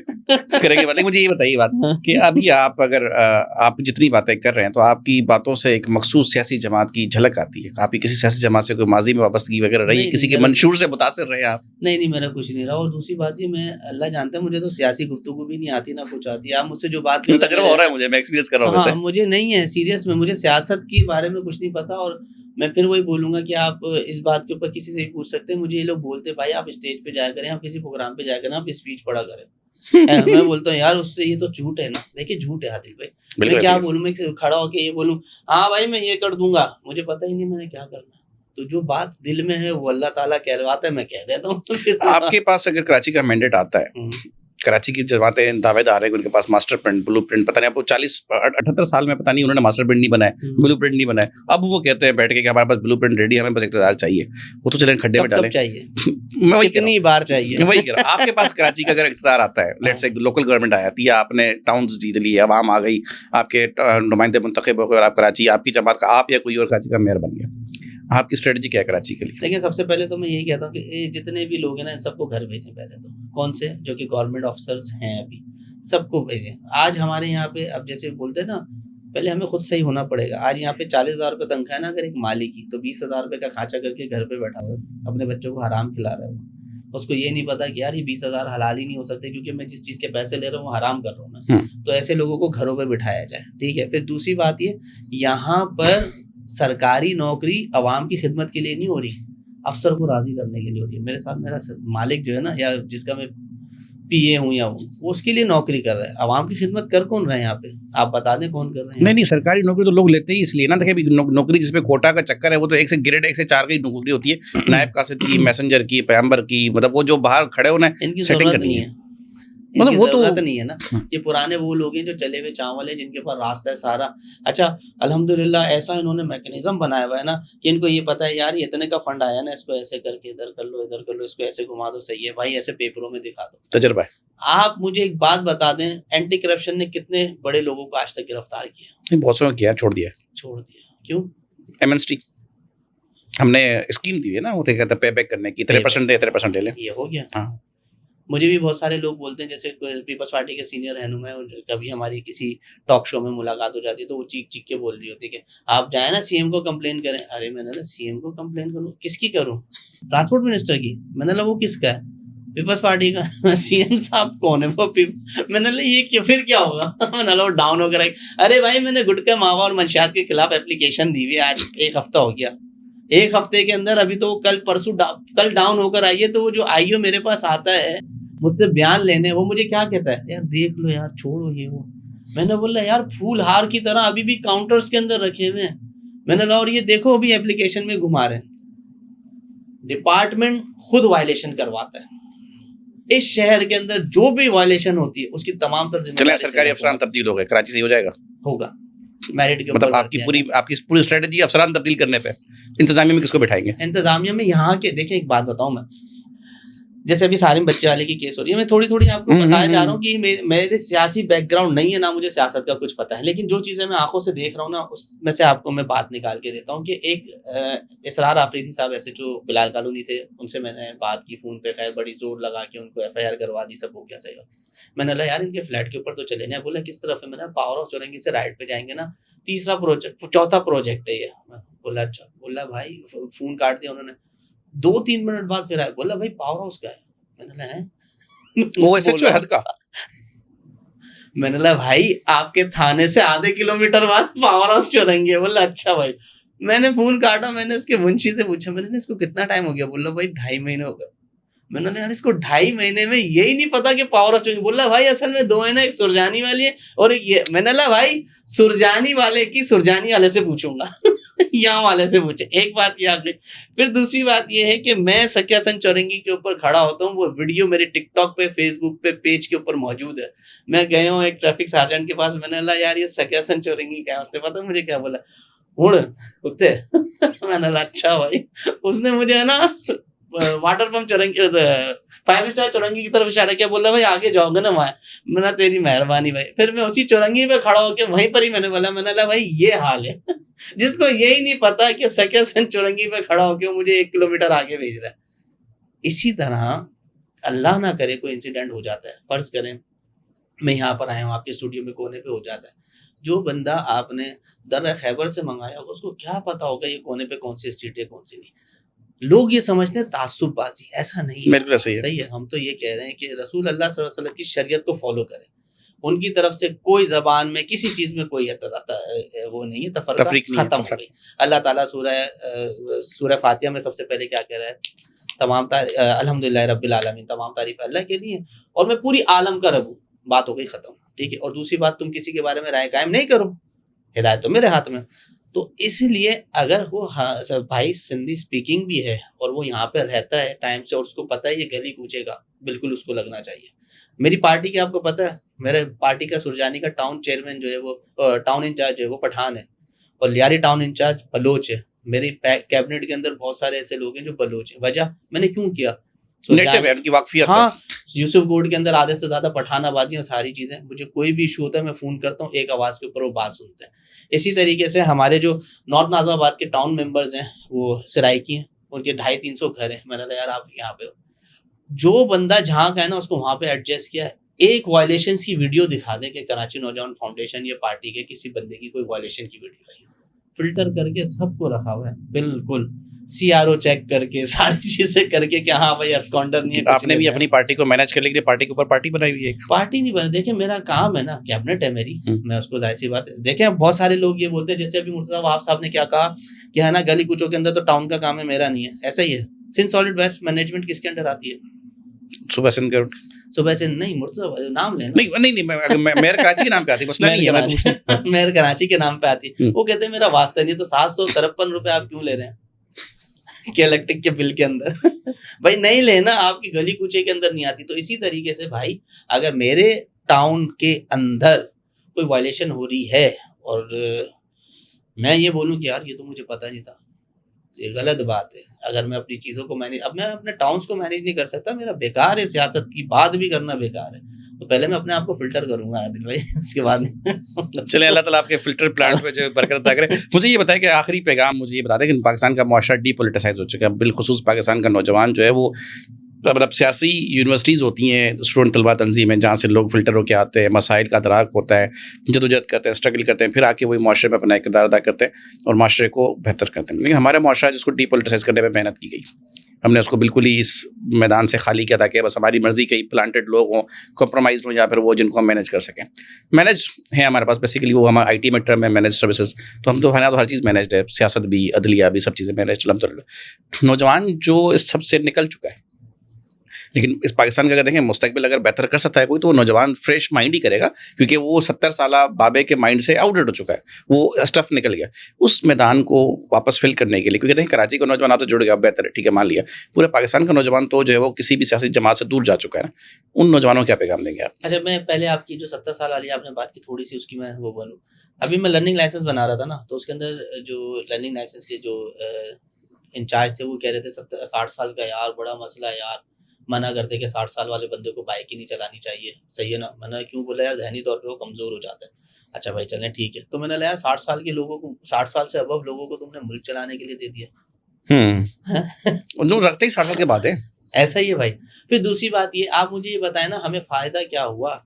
کریں گے بات. مجھے یہ بتائیے بات کہ ابھی آپ اگر آپ جتنی باتیں کر رہے ہیں تو آپ کی باتوں سے ایک مخصوص سیاسی جماعت کی جھلک آتی ہے. آپ کی کسی سیاسی جماعت سے کوئی ماضی میں وابستگی وغیرہ رہی ہے, کسی کے منشور سے متاثر رہے آپ؟ نہیں, میرا کچھ نہیں رہا. اور دوسری بات یہ, میں اللہ جانتا ہے مجھے تو سیاسی گفتگو بھی نہیں آتی نہ کچھ آتی. آپ مجھ سے جو بات تجربہ ہو رہا ہے مجھے, میں ایکسپیرینس کر رہا ہوں. مجھے نہیں ہے سیریس میں, مجھے سیاست کے بارے میں کچھ نہیں پتا. اور میں پھر وہی بولوں گا کہ آپ اس بات کے اوپر کسی سے بھی پوچھ سکتے ہیں. مجھے یہ لوگ بولتے بھائی آپ اسٹیج پہ جایا کریں, آپ کسی پروگرام پہ جایا کریں, آپ اسپیچ پڑھا کریں. میں بولتا ہوں یار اس سے یہ تو جھوٹ ہے نا. دیکھیے جھوٹ ہے عادل بھائی, میں کیا بولوں, میں کھڑا ہو کے یہ بولوں ہاں بھائی میں یہ کر دوں گا, مجھے پتہ ہی نہیں میں نے کیا کرنا. تو جو بات دل میں ہے وہ اللہ تعالیٰ کہلواتا ہے، میں کہہ دیتا ہوں. آپ کے پاس اگر کراچی کا مینڈیٹ آتا ہے، کراچی کی جماعتیں دعوے دار ہیں کہ ان کے پاس ماسٹر پرنٹ بلو پرنٹ پتہ نہیں آپ کو 48 سال میں پتہ نہیں انہوں نے ماسٹر پرنٹ نہیں بنایا، بلو پرنٹ نہیں بنایا. اب وہ کہتے ہیں بیٹھ کے کہ ہمارے پاس بلو پرنٹ ریڈی ہے، ہمیں بس اقتدار چاہیے. وہ تو چلیں کھڈے میں ڈالیں. چاہیے میں وہی کتنی بار چاہیے، وہی کہہ رہا ہوں. آپ کے پاس کراچی کا اگر اقتدار آتا ہے، لیٹس سے لوکل گورنمنٹ آ جاتی ہے، آپ نے ٹاؤنز جیت لیے، عوام آ گئی، آپ کے نمائندے منتخب ہو گئے اور آپ کراچی، آپ کی جماعت کا آپ یا کوئی اور کراچی کا میئر بن گیا، آپ کی اسٹریٹجی کیا ہے کراچی کے لیے؟ لیکن سب سے پہلے تو میں یہی کہتا ہوں کہ جتنے بھی لوگ ہیں نا ان سب کو گھر بھیجیں. پہلے تو کون سے جو کہ گورنمنٹ آفیسرس ہیں ابھی سب کو بھیجیں. آج ہمارے یہاں پہ اب جیسے بولتے ہیں نا، پہلے ہمیں خود صحیح ہونا پڑے گا. آج یہاں پہ 40,000 روپے تنخواہ ہے نا اگر ایک مالی کی، تو 20,000 روپے کا کھانچا کر کے گھر پہ بیٹھا ہوا ہے، اپنے بچوں کو حرام کھلا رہا ہے. اس کو یہ نہیں پتا کہ یار یہ 20,000 حلال ہی نہیں ہو سکتے کیونکہ میں جس چیز کے پیسے لے رہا ہوں وہ حرام کر رہا ہوں میں. تو ایسے لوگوں کو گھروں پہ بٹھایا جائے. ٹھیک ہے. پھر دوسری بات یہ، یہاں پر سرکاری نوکری عوام کی خدمت کے لیے نہیں ہو رہی، افسر کو راضی کرنے کے لیے ہو رہی ہے. میرے ساتھ میرا مالک جو ہے نا، یا جس کا میں پی اے ہوں یا وہ اس کے لیے نوکری کر رہا ہے. عوام کی خدمت کر کون رہے ہیں یہاں پہ؟ آپ بتا دیں کون کر رہے ہیں؟ نہیں سرکاری نوکری تو لوگ لیتے ہی اس لیے نا. دیکھیں نوکری جس میں کوٹا کا چکر ہے، وہ تو 1 سے گریڈ 1 سے 4 کی نوکری ہوتی ہے، نائب قاصد کی، میسنجر کی، پیغمبر کی، مطلب وہ جو باہر کھڑے ہونا ہے ان کی سیٹنگ ضرورت کرنی نہیں ہے. ہے. مطلب وہ ضرورت نہیں ہے نا. یہ پرانے وہ لوگ ہیں جو چلے ہوئے چاول ہیں، جن کے پاس راستہ ہے سارا. اچھا الحمدللہ ایسا انہوں نے میکنزم بنایا ہوا ہے نا کہ ان کو یہ پتا ہے یار یہ اتنے کا فنڈ آیا نا، اس کو ایسے کر کے ادھر کر لو، ادھر کر لو، اس کو ایسے گھما دو، صحیح ہے بھائی، ایسے پیپروں میں دکھا دو. تجربہ ہے. آپ مجھے ایک بات بتا دیں، اینٹی کرپشن نے کتنے بڑے لوگوں کو آج تک گرفتار کیا؟ بہت سو کیا، چھوڑ دیا. کیوں؟ ایمنسٹی ہم نے اسکیم دی ہے نا، وہ کہتے ہیں پے بیک کرنے کی، 3% دے 3% لے لیں. یہ ہو گیا. ہاں مجھے بھی بہت سارے لوگ بولتے ہیں، جیسے پیپلز پارٹی کے سینئر رہنما ہیں، کبھی ہماری کسی ٹاک شو میں ملاقات ہو جاتی ہے تو وہ چیخ چیخ کے بول رہی ہوتی ہے کہ آپ جائیں نا سی ایم کو کمپلین کریں. ارے میں نے کہا سی ایم کو کمپلین کروں؟ کس کی کروں؟ ٹرانسپورٹ منسٹر کی. میں نے کہا وہ کس کا ہے؟ پیپلز پارٹی کا. سی ایم صاحب کون ہے وہ؟ میں نے کہا یہ پھر کیا ہوگا؟ میں نے کہا ڈاؤن ہو کر آئی. ارے بھائی میں نے گٹکا ماوا اور منشیات کے خلاف اپلیکیشن دی ہوئی ہے، آج 1 ہفتہ ہو گیا. 1 ہفتے کے اندر ابھی تو کل ڈاؤن ہو کر آئیے. تو وہ جو آئی او میرے پاس آتا ہے مجھ سے بیان لینے، وہ مجھے کیا کہتا ہے، یار دیکھ لو یار، چھوڑو یہ وہ. میں نے بولا یار پھول ہار کی طرح ابھی بھی کاؤنٹرز کے اندر رکھے ہوئے ہیں. میں نے کہا اور یہ دیکھو ابھی اپلیکیشن میں گھما رہے ہیں. ڈپارٹمنٹ خود وائلیشن کرواتا ہے. اس شہر کے اندر جو بھی وائلیشن ہوتی ہے اس کی تمام تر ذمہ داری سرکاری افسران تبدیل ہو گئے، کراچی سے ہو جائے گا، ہوگا میرٹ کے مطلب آپ کی پوری اسٹریٹجی افسران تبدیل کرنے پہ. انتظامیہ میں کس کو بٹھائیں گے؟ انتظامیہ میں یہاں کے دیکھیں ایک بات بتاؤں میں، جیسے ابھی سارے بچے والے کی کیس ہو رہی ہے، میں تھوڑی تھوڑی آپ کو بتایا جا رہا ہوں کہ میرے سیاسی بیک گراؤنڈ نہیں ہے، نہ مجھے سیاست کا کچھ پتا ہے، لیکن جو چیزیں میں آنکھوں سے دیکھ رہا ہوں نا اس میں سے آپ کو میں بات نکال کے دیتا ہوں. کہ ایک اسرار آفریدی صاحب ایسے جو بلال کالونی تھے، ان سے میں نے بات کی فون پہ، خیر بڑی زور لگا کے ان کو FIR کروا دی، سب ہو گیا صحیح. میں نے کہا یار ان کے فلیٹ کے اوپر تو چلے جائیں. بولا کس طرف ہے؟ میں نے پاور ہاؤس چورنگی سے رائٹ پہ جائیں گے نا، 4تھا پروجیکٹ ہے یہ. بولا اچھا. بولا بھائی فون کاٹ دیا انہوں نے. 2-3 منٹ بعد پھر آئے، بولا بھائی پاور ہاؤس کا ہے. میں نے کہا وہ ایسے جو حد کا. میں نے کہا بھائی آپ کے تھانے سے آدھے کلومیٹر بعد پاور ہاؤس چورنگی. بولا اچھا بھائی. میں نے فون کاٹا، میں نے اس کے منشی سے پوچھا، میں نے اس کو کتنا ٹائم ہو گیا؟ بولا بھائی 2.5 مہینے ہو گئے. میں نے کہا یار اس کو 2.5 مہینے میں یہی نہیں پتا کہ پاور ہاؤس چورنگی. بولا بھائی اصل میں 2 ہے نا، ایک سرجانی والی ہے اور ایک یہ. میں نے کہا بھائی سرجانی والے کی سرجانی والے سے پوچھوں گا یہاں والے سے پوچھے. ایک بات یہ آگے. پھر دوسری بات یہ ہے کہ میں سکیا سن چورنگی کے اوپر کھڑا ہوتا ہوں، وہ ویڈیو میرے ٹک ٹاک پہ، فیس بک پہ، پیج کے اوپر موجود ہے. میں گیا ہوں ایک ٹریفک سارجنٹ کے پاس، میں نے کہا یار یہ سکیا سن چورنگی کیا ہے؟ اس نے پتا مجھے کیا بولا؟ ہوں کتے. میں نے کہا اچھا بھائی. اس نے مجھے ہے نا واٹر پمپ چورنگی، 5 اسٹار چورنگی کی طرف اشارہ کیا. بولا بھائی آگے جاؤ گے نا وہاں. میں نے تیری مہربانی بھائی. پھر میں اسی چورنگی پہ کھڑا ہو کے وہیں پر ہی میں نے بولا، میں نے کہا بھائی یہ حال ہے جس کو یہی نہیں پتا کہ سکیا سن چورنگی پہ کھڑا ہو کے مجھے 1 کلومیٹر آگے بھیج رہا ہے. اسی طرح اللہ نہ کرے کوئی انسیڈنٹ ہو جاتا ہے، فرض کریں میں یہاں پر آیا ہوں آپ کے اسٹوڈیو میں کونے پہ ہو جاتا ہے. جو بندہ آپ نے در خیبر سے منگایا ہوگا اس کو کیا پتا ہوگا یہ کونے پہ کون سی اسٹریٹ ہے کون سی نہیں. لوگ یہ سمجھتے ہیں تعصب بازی، ایسا نہیں ہے. صحیح ہے. ہم تو یہ کہہ رہے ہیں کہ رسول اللہ صلی اللہ علیہ وسلم کی شریعت کو فالو کریں. ان کی طرف سے کوئی زبان میں کسی چیز میں کوئی وہ نہیں ہے، تفرقہ ختم ہو گئی. اللہ تعالیٰ سورہ فاتحہ میں سب سے پہلے کیا کہہ رہا ہے؟ تمام الحمدللہ رب العالمین، تمام تعریف اللہ کے لیے اور میں پوری عالم کا رب ہوں. بات ہو گئی ختم. ٹھیک ہے. اور دوسری بات، تم کسی کے بارے میں رائے قائم نہیں کرو، ہدایت تو میرے ہاتھ میں. تو اس لیے اگر وہ بھائی سندھی اسپیکنگ بھی ہے اور وہ یہاں پہ رہتا ہے ٹائم سے اور اس کو پتہ ہے یہ گلی کوچے کا بالکل اس کو لگنا چاہیے. میری پارٹی کے آپ کو پتہ ہے میرے پارٹی کا سرجانی کا ٹاؤن چیئرمین جو ہے وہ ٹاؤن انچارج ہے وہ پٹھان ہے اور لیاری ٹاؤن انچارج بلوچ ہے. میری کیبنٹ کے اندر بہت سارے ایسے لوگ ہیں جو بلوچ ہیں. وجہ میں نے کیوں کیا؟ نیٹو ہے ان کی واقفیت. ہاں یوسف گوڈ کے اندر آدھے سے زیادہ پٹھان آبادی ہیں ساری چیزیں. مجھے کوئی بھی ایشو ہوتا ہے میں فون کرتا ہوں ایک آواز کے اوپر وہ بات سنتے ہیں. اسی طریقے سے ہمارے جو نارتھ نازم آباد کے ٹاؤن ممبرز ہیں وہ سرائکی ہیں, ان کے 250-300 گھر ہیں. میں نے کہا یار آپ یہاں پہ جو بندہ جہاں کا ہے نا اس کو وہاں پہ ایڈجسٹ کیا ہے. ایک وائلیشن کی ویڈیو دکھا دیں کہ کراچی نوجوان فاؤنڈیشن یا پارٹی کے کسی بندے کی کوئی وائلیشن کی ویڈیو آئی, فلٹر کر کے سب کو رکھا ہوا ہے بالکل CRO چیک کر کے ساری چیزیں کر کے کہ ہاں بھائی اسکانڈر نہیں ہے. آپ نے بھی اپنی پارٹی کو مینج کرنے کے لیے پارٹی کے اوپر پارٹی بنائی ہوئی ہے. پارٹی نہیں بنا, دیکھیں میرا کام ہے نا, کیبنٹ ہے میری, میں اس کو ظاہر سی بات ہے. دیکھیں بہت سارے لوگ یہ بولتے ہیں جیسے ابھی مرتضیٰ وہاب صاحب نے کیا کہا کہ ہے نا گلی کوچوں کے اندر تو ٹاؤن کا کام ہے میرا نہیں ہے. ایسا ہی ہے. سندھ سالڈ ویسٹ مینجمنٹ کس کے انڈر آتی ہے؟ صوبہ سندھ گورنمنٹ. صوبہ سندھ نہیں, مرتضیٰ نام لینا. نہیں میر کراچی کے نام پہ آتی, مسئلہ نہیں ہے. میر کراچی کے نام پہ آتی. وہ کہتے ہیں میرا واسطہ نہیں, تو 753 روپے آپ کیوں لے رہے ہیں کہ الیکٹرک کے بل کے اندر؟ بھائی نہیں لینا, آپ کی گلی کوچے کے اندر نہیں آتی. تو اسی طریقے سے بھائی اگر میرے ٹاؤن کے اندر کوئی وائلیشن ہو رہی ہے اور میں یہ بولوں کہ یار یہ تو مجھے پتہ نہیں تھا, یہ غلط بات ہے. اگر میں اپنی چیزوں کو مینیج, اب میں اپنے ٹاؤنس کو مینیج نہیں کر سکتا, میرا بیکار ہے, سیاست کی بات بھی کرنا بیکار ہے. تو پہلے میں اپنے آپ کو فلٹر کروں گا عادل بھائی, اس کے بعد چلیں اللہ تعالیٰ آپ کے فلٹر پلانٹ پہ جو برکت عطا کرے. مجھے یہ بتائیں کہ آخری پیغام مجھے یہ بتا دیں کہ پاکستان کا معاشرہ ڈی پولیٹیسائز ہو چکا ہے, بالخصوص پاکستان کا نوجوان جو ہے وہ مطلب سیاسی یونیورسٹیز ہوتی ہیں, اسٹوڈنٹ طلبہ تنظیمیں جہاں سے لوگ فلٹر ہو کے آتے ہیں, مسائل کا ادراک ہوتا ہے, جدوجہد کرتے ہیں, اسٹرگل کرتے ہیں, پھر آ کے وہی معاشرے میں اپنا کردار ادا کرتے ہیں اور معاشرے کو بہتر کرتے ہیں. لیکن ہمارا معاشرہ جس کو ڈی پولیٹیسائز کرنے میں محنت کی گئی, ہم نے اس کو بالکل ہی اس میدان سے خالی کیا تھا کہ بس ہماری مرضی کے پلانٹڈ لوگ ہوں, کمپرومائز ہوں, یا پھر وہ جن کو ہم مینیج کر سکیں. مینیج ہیں ہمارے پاس بیسیکلی, وہ ہمارا آئی ٹی میں ٹرم ہے مینیج سروسز, تو ہم تو ہے نا تو ہر چیز مینیجڈ ہے, سیاست بھی, عدلیہ بھی, سب چیزیں مینیج الحمد للہ. نوجوان جو اس سب سے نکل چکا ہے, لیکن اس پاکستان کا اگر دیکھیں مستقبل اگر بہتر کر سکتا ہے کوئی تو وہ نوجوان فریش مائنڈ ہی کرے گا, کیونکہ وہ 70 سالہ بابے کے مائنڈ سے آؤٹ ڈیٹ ہو چکا ہے, وہ اسٹف نکل گیا. اس میدان کو واپس فل کرنے کے لیے, کیونکہ دیکھیں کراچی کا نوجوان آپ سے جڑ گیا, بہتر ہے, ٹھیک ہے مان لیا, پورے پاکستان کا نوجوان تو جو ہے وہ کسی بھی سیاسی جماعت سے دور جا چکا ہے نا, ان نوجوانوں کو کیا پیغام دیں گے آپ؟ اچھا میں پہلے آپ کی جو 70 سال والی آپ نے بات کی تھوڑی سی اس کی میں وہ بولوں. ابھی میں لرننگ لائسنس بنا رہا تھا نا, تو اس کے اندر جو لرننگ لائسنس کے جو انچارج تھے وہ کہہ رہے تھے 60 سال کا یار بڑا مسئلہ ہے یار, منع کرتے کہ 60 سال والے بندے کو بائک ہی نہیں چلانی چاہیے. صحیح ہے نا, منع کیوں بولا یار ذہنی طور پہ وہ کمزور ہو جاتا ہے. اچھا بھائی چلیں ٹھیک ہے, تو میں نے یار 60 سال کے لوگوں کو, 60 سال سے ابو لوگوں کو تم نے ملک چلانے کے لیے دے دیا. رکھتے ہی 60 سال کے بعد ہے. ایسا ہی ہے بھائی. پھر دوسری بات یہ, آپ مجھے یہ بتائیں نا ہمیں فائدہ کیا ہوا؟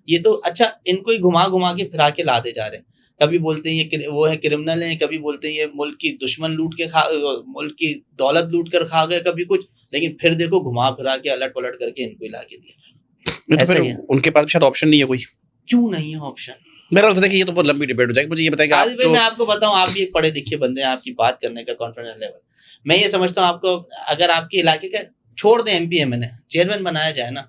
یہ تو اچھا ان کو ہی گھما کے پھرا کے لاتے جا رہے ہیں. کبھی بولتے ہیں یہ وہ ہے کرمنل ہیں, کبھی بولتے ہیں یہ ملک کی دشمن لوٹ کے ملک کی دولت لوٹ کر کھا گئے, کبھی کچھ, لیکن پھر دیکھو گھما پھرا کے الٹ پلٹ کر کے ان کو لا کے دیا. ایسا ہی ہے. ان کے پاس شاید آپشن نہیں ہے کوئی. کیوں نہیں ہے آپشن؟ میرا خیال ہے یہ تو بہت لمبی ڈیبیٹ ہو جائے گی. مجھے یہ بتائیں کہ میں آپ کو بتاؤں, آپ بھی ایک پڑھے لکھے بندے ہیں, آپ کی بات کرنے کا کانفیڈنس لیول میں یہ سمجھتا ہوں آپ کو, اگر آپ کے علاقے کا چھوڑ دیں M P M N chairman بنایا جائے نا,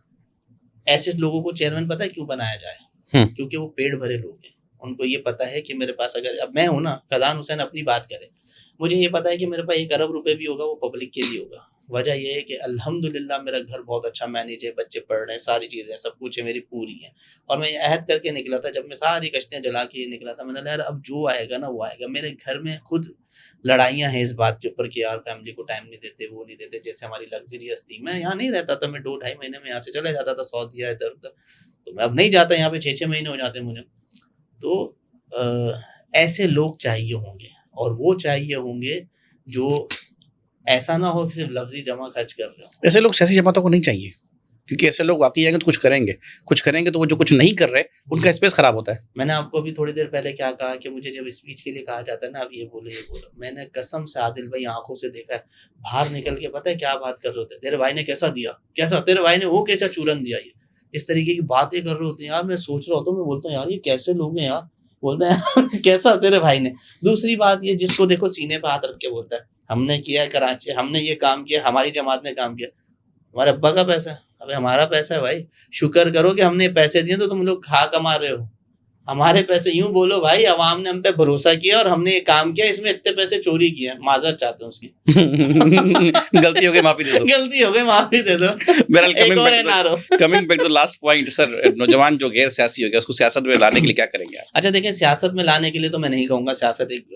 ایسے لوگوں کو چیئرمین پتہ ہے کیوں بنایا جائے؟ کیونکہ وہ پیٹ بھرے لوگ ہیں. ان کو یہ پتا ہے کہ میرے پاس, اگر اب میں ہوں نا, فیضان حسین اپنی بات کرے, مجھے یہ پتا ہے کہ میرے پاس 1 ارب روپے بھی ہوگا وہ پبلک کے لیے ہوگا. وجہ یہ ہے کہ الحمدللہ میرا گھر بہت اچھا مینیج ہے, بچے پڑھ رہے ہیں, ساری چیزیں سب کچھ ہے میری پوری ہیں. اور میں یہ عہد کر کے نکلا تھا, جب میں ساری کشتیاں جلا کے یہ نکلا تھا, میں نے کہا یار اب جو آئے گا نا وہ آئے گا. میرے گھر میں خود لڑائیاں ہیں اس بات کے اوپر کہ یار فیملی کو ٹائم نہیں دیتے, وہ نہیں دیتے, جیسے ہماری لگژریس تھی. میں یہاں نہیں رہتا تھا, میں 2-2.5 مہینے میں یہاں سے چلے جاتا تھا سعودیہ ادھر ادھر, تو میں اب نہیں جاتا, یہاں پہ 6-6 مہینے ہو جاتے مجھے. تو ایسے لوگ چاہیے ہوں گے, اور وہ چاہیے ہوں گے جو ایسا نہ ہو کہ صرف لفظی جمع خرچ کر رہے ہوں. ایسے لوگ سیاسی جماعتوں کو نہیں چاہیے, کیونکہ ایسے لوگ واقعی آئیں گے تو کچھ کریں گے تو وہ جو کچھ نہیں کر رہے ان کا اسپیس خراب ہوتا ہے. میں نے آپ کو ابھی تھوڑی دیر پہلے کیا کہا کہ مجھے جب اسپیچ کے لیے کہا جاتا ہے نا, اب یہ بولو, میں نے قسم سے عادل بھائی آنکھوں سے دیکھا ہے, باہر نکل کے پتہ ہے کیا بات کر رہے ہوتے ہیں, تیرے بھائی نے کیسا دیا, کیسا تیرے بھائی نے وہ کیسا چورن دیا, یہ اس طریقے کی باتیں کر رہے ہوتے ہیں. یار میں سوچ رہا ہوتا ہوں, میں بولتا ہوں یار یہ کیسے لوگ ہیں یار, بولتے ہیں کیسا تیرے بھائی نے. دوسری بات یہ, جس کو دیکھو سینے پہ ہاتھ رکھ کے بولتا ہے ہم نے کیا ہے کراچی, ہم نے یہ کام کیا, ہماری جماعت نے کام کیا. ہمارے ابا کا پیسہ ہے, ابھی ہمارا پیسہ ہے بھائی, شکر کرو کہ ہم نے پیسے دیے تو تم لوگ کھا کما رہے ہو. ہمارے پیسے یوں بولو بھائی، عوام نے ہم پہ بھروسہ کیا اور ہم نے یہ کام کیا، اس میں اتنے پیسے چوری کیے ہیں، معذرت چاہتے ہیں اس کی. غلطی ہو گئی معافی دے دو. غلطی ہو گئی معافی دے دو. ایک اور NRO. Coming back to last point sir, نوجوان جو غیر سیاسی ہو گیا اس کو سیاست میں لانے کے لیے کیا کریں گے آپ؟ اچھا دیکھیں، سیاست میں لانے کے لیے تو میں نہیں کہوں گا سیاست ایک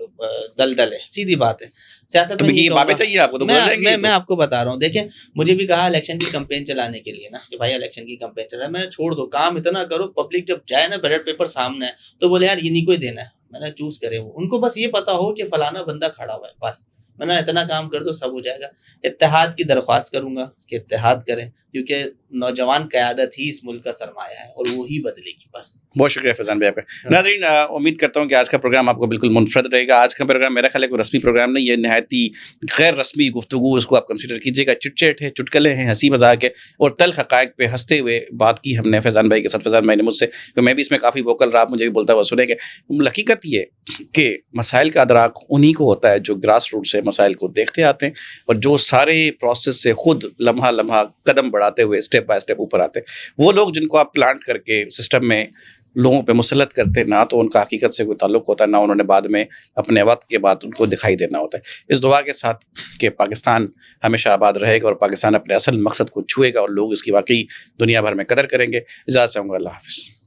دلدل ہے، سیدھی بات ہے. سیاست میں یہ باتیں چاہیے آپ کو تو بول جائیں گے. میں آپ کو بتا رہا ہوں، دیکھیں مجھے بھی کہا الیکشن کی کمپین چلانے کے لیے نا کہ بھائی الیکشن کی کمپین چلا ہے. میں نے چھوڑ دو کام اتنا کرو، پبلک جب جائے نا بیلٹ پیپر سامنے ہے تو بولے یار انہیں کو ہی دینا ہے. میں نے چوز کرے وہ، ان کو بس یہ پتا ہو کہ فلانا بندہ کھڑا ہوا ہے، بس میں نے اتنا کام کر دو سب ہو جائے گا. اتحاد کی درخواست کروں گا کہ اتحاد کریں، کیونکہ نوجوان قیادت ہی اس ملک کا سرمایہ ہے اور وہی بدلے گی بس. بہت شکریہ فیضان بھائی آپ کا. ناظرین امید کرتا ہوں کہ آج کا پروگرام آپ کو بالکل منفرد رہے گا. آج کا پروگرام میرا خیال ہے کوئی رسمی پروگرام نہیں، یہ نہایت ہی غیر رسمی گفتگو، اس کو آپ کنسیڈر کیجیے گا. چٹ چیٹ ہے، چٹکلے ہیں، ہنسی مذاق ہے اور تلخ حقائق پہ ہنستے ہوئے بات کی ہم نے فیضان بھائی کے ساتھ. فیضان بھائی نے مجھ سے کہ میں بھی اس میں کافی ووکل رہا، مجھے بھی بولتا ہوا سنیں گے. حقیقت یہ کہ مسائل کا ادراک انہی کو ہوتا ہے جو گراس روٹ سے مسائل کو دیکھتے آتے ہیں اور جو سارے پروسیس سے خود لمحہ لمحہ قدم بڑھاتے ہوئے اسٹیپ بائی اسٹیپ اوپر آتے ہیں. وہ لوگ جن کو آپ پلانٹ کر کے سسٹم میں لوگوں پہ مسلط کرتے، نہ تو ان کا حقیقت سے کوئی تعلق ہوتا ہے، نہ انہوں نے بعد میں اپنے وقت کے بعد ان کو دکھائی دینا ہوتا ہے. اس دعا کے ساتھ کہ پاکستان ہمیشہ آباد رہے گا اور پاکستان اپنے اصل مقصد کو چھوئے گا اور لوگ اس کی واقعی دنیا بھر میں قدر کریں گے. اجازت چاہوں گا. اللہ حافظ.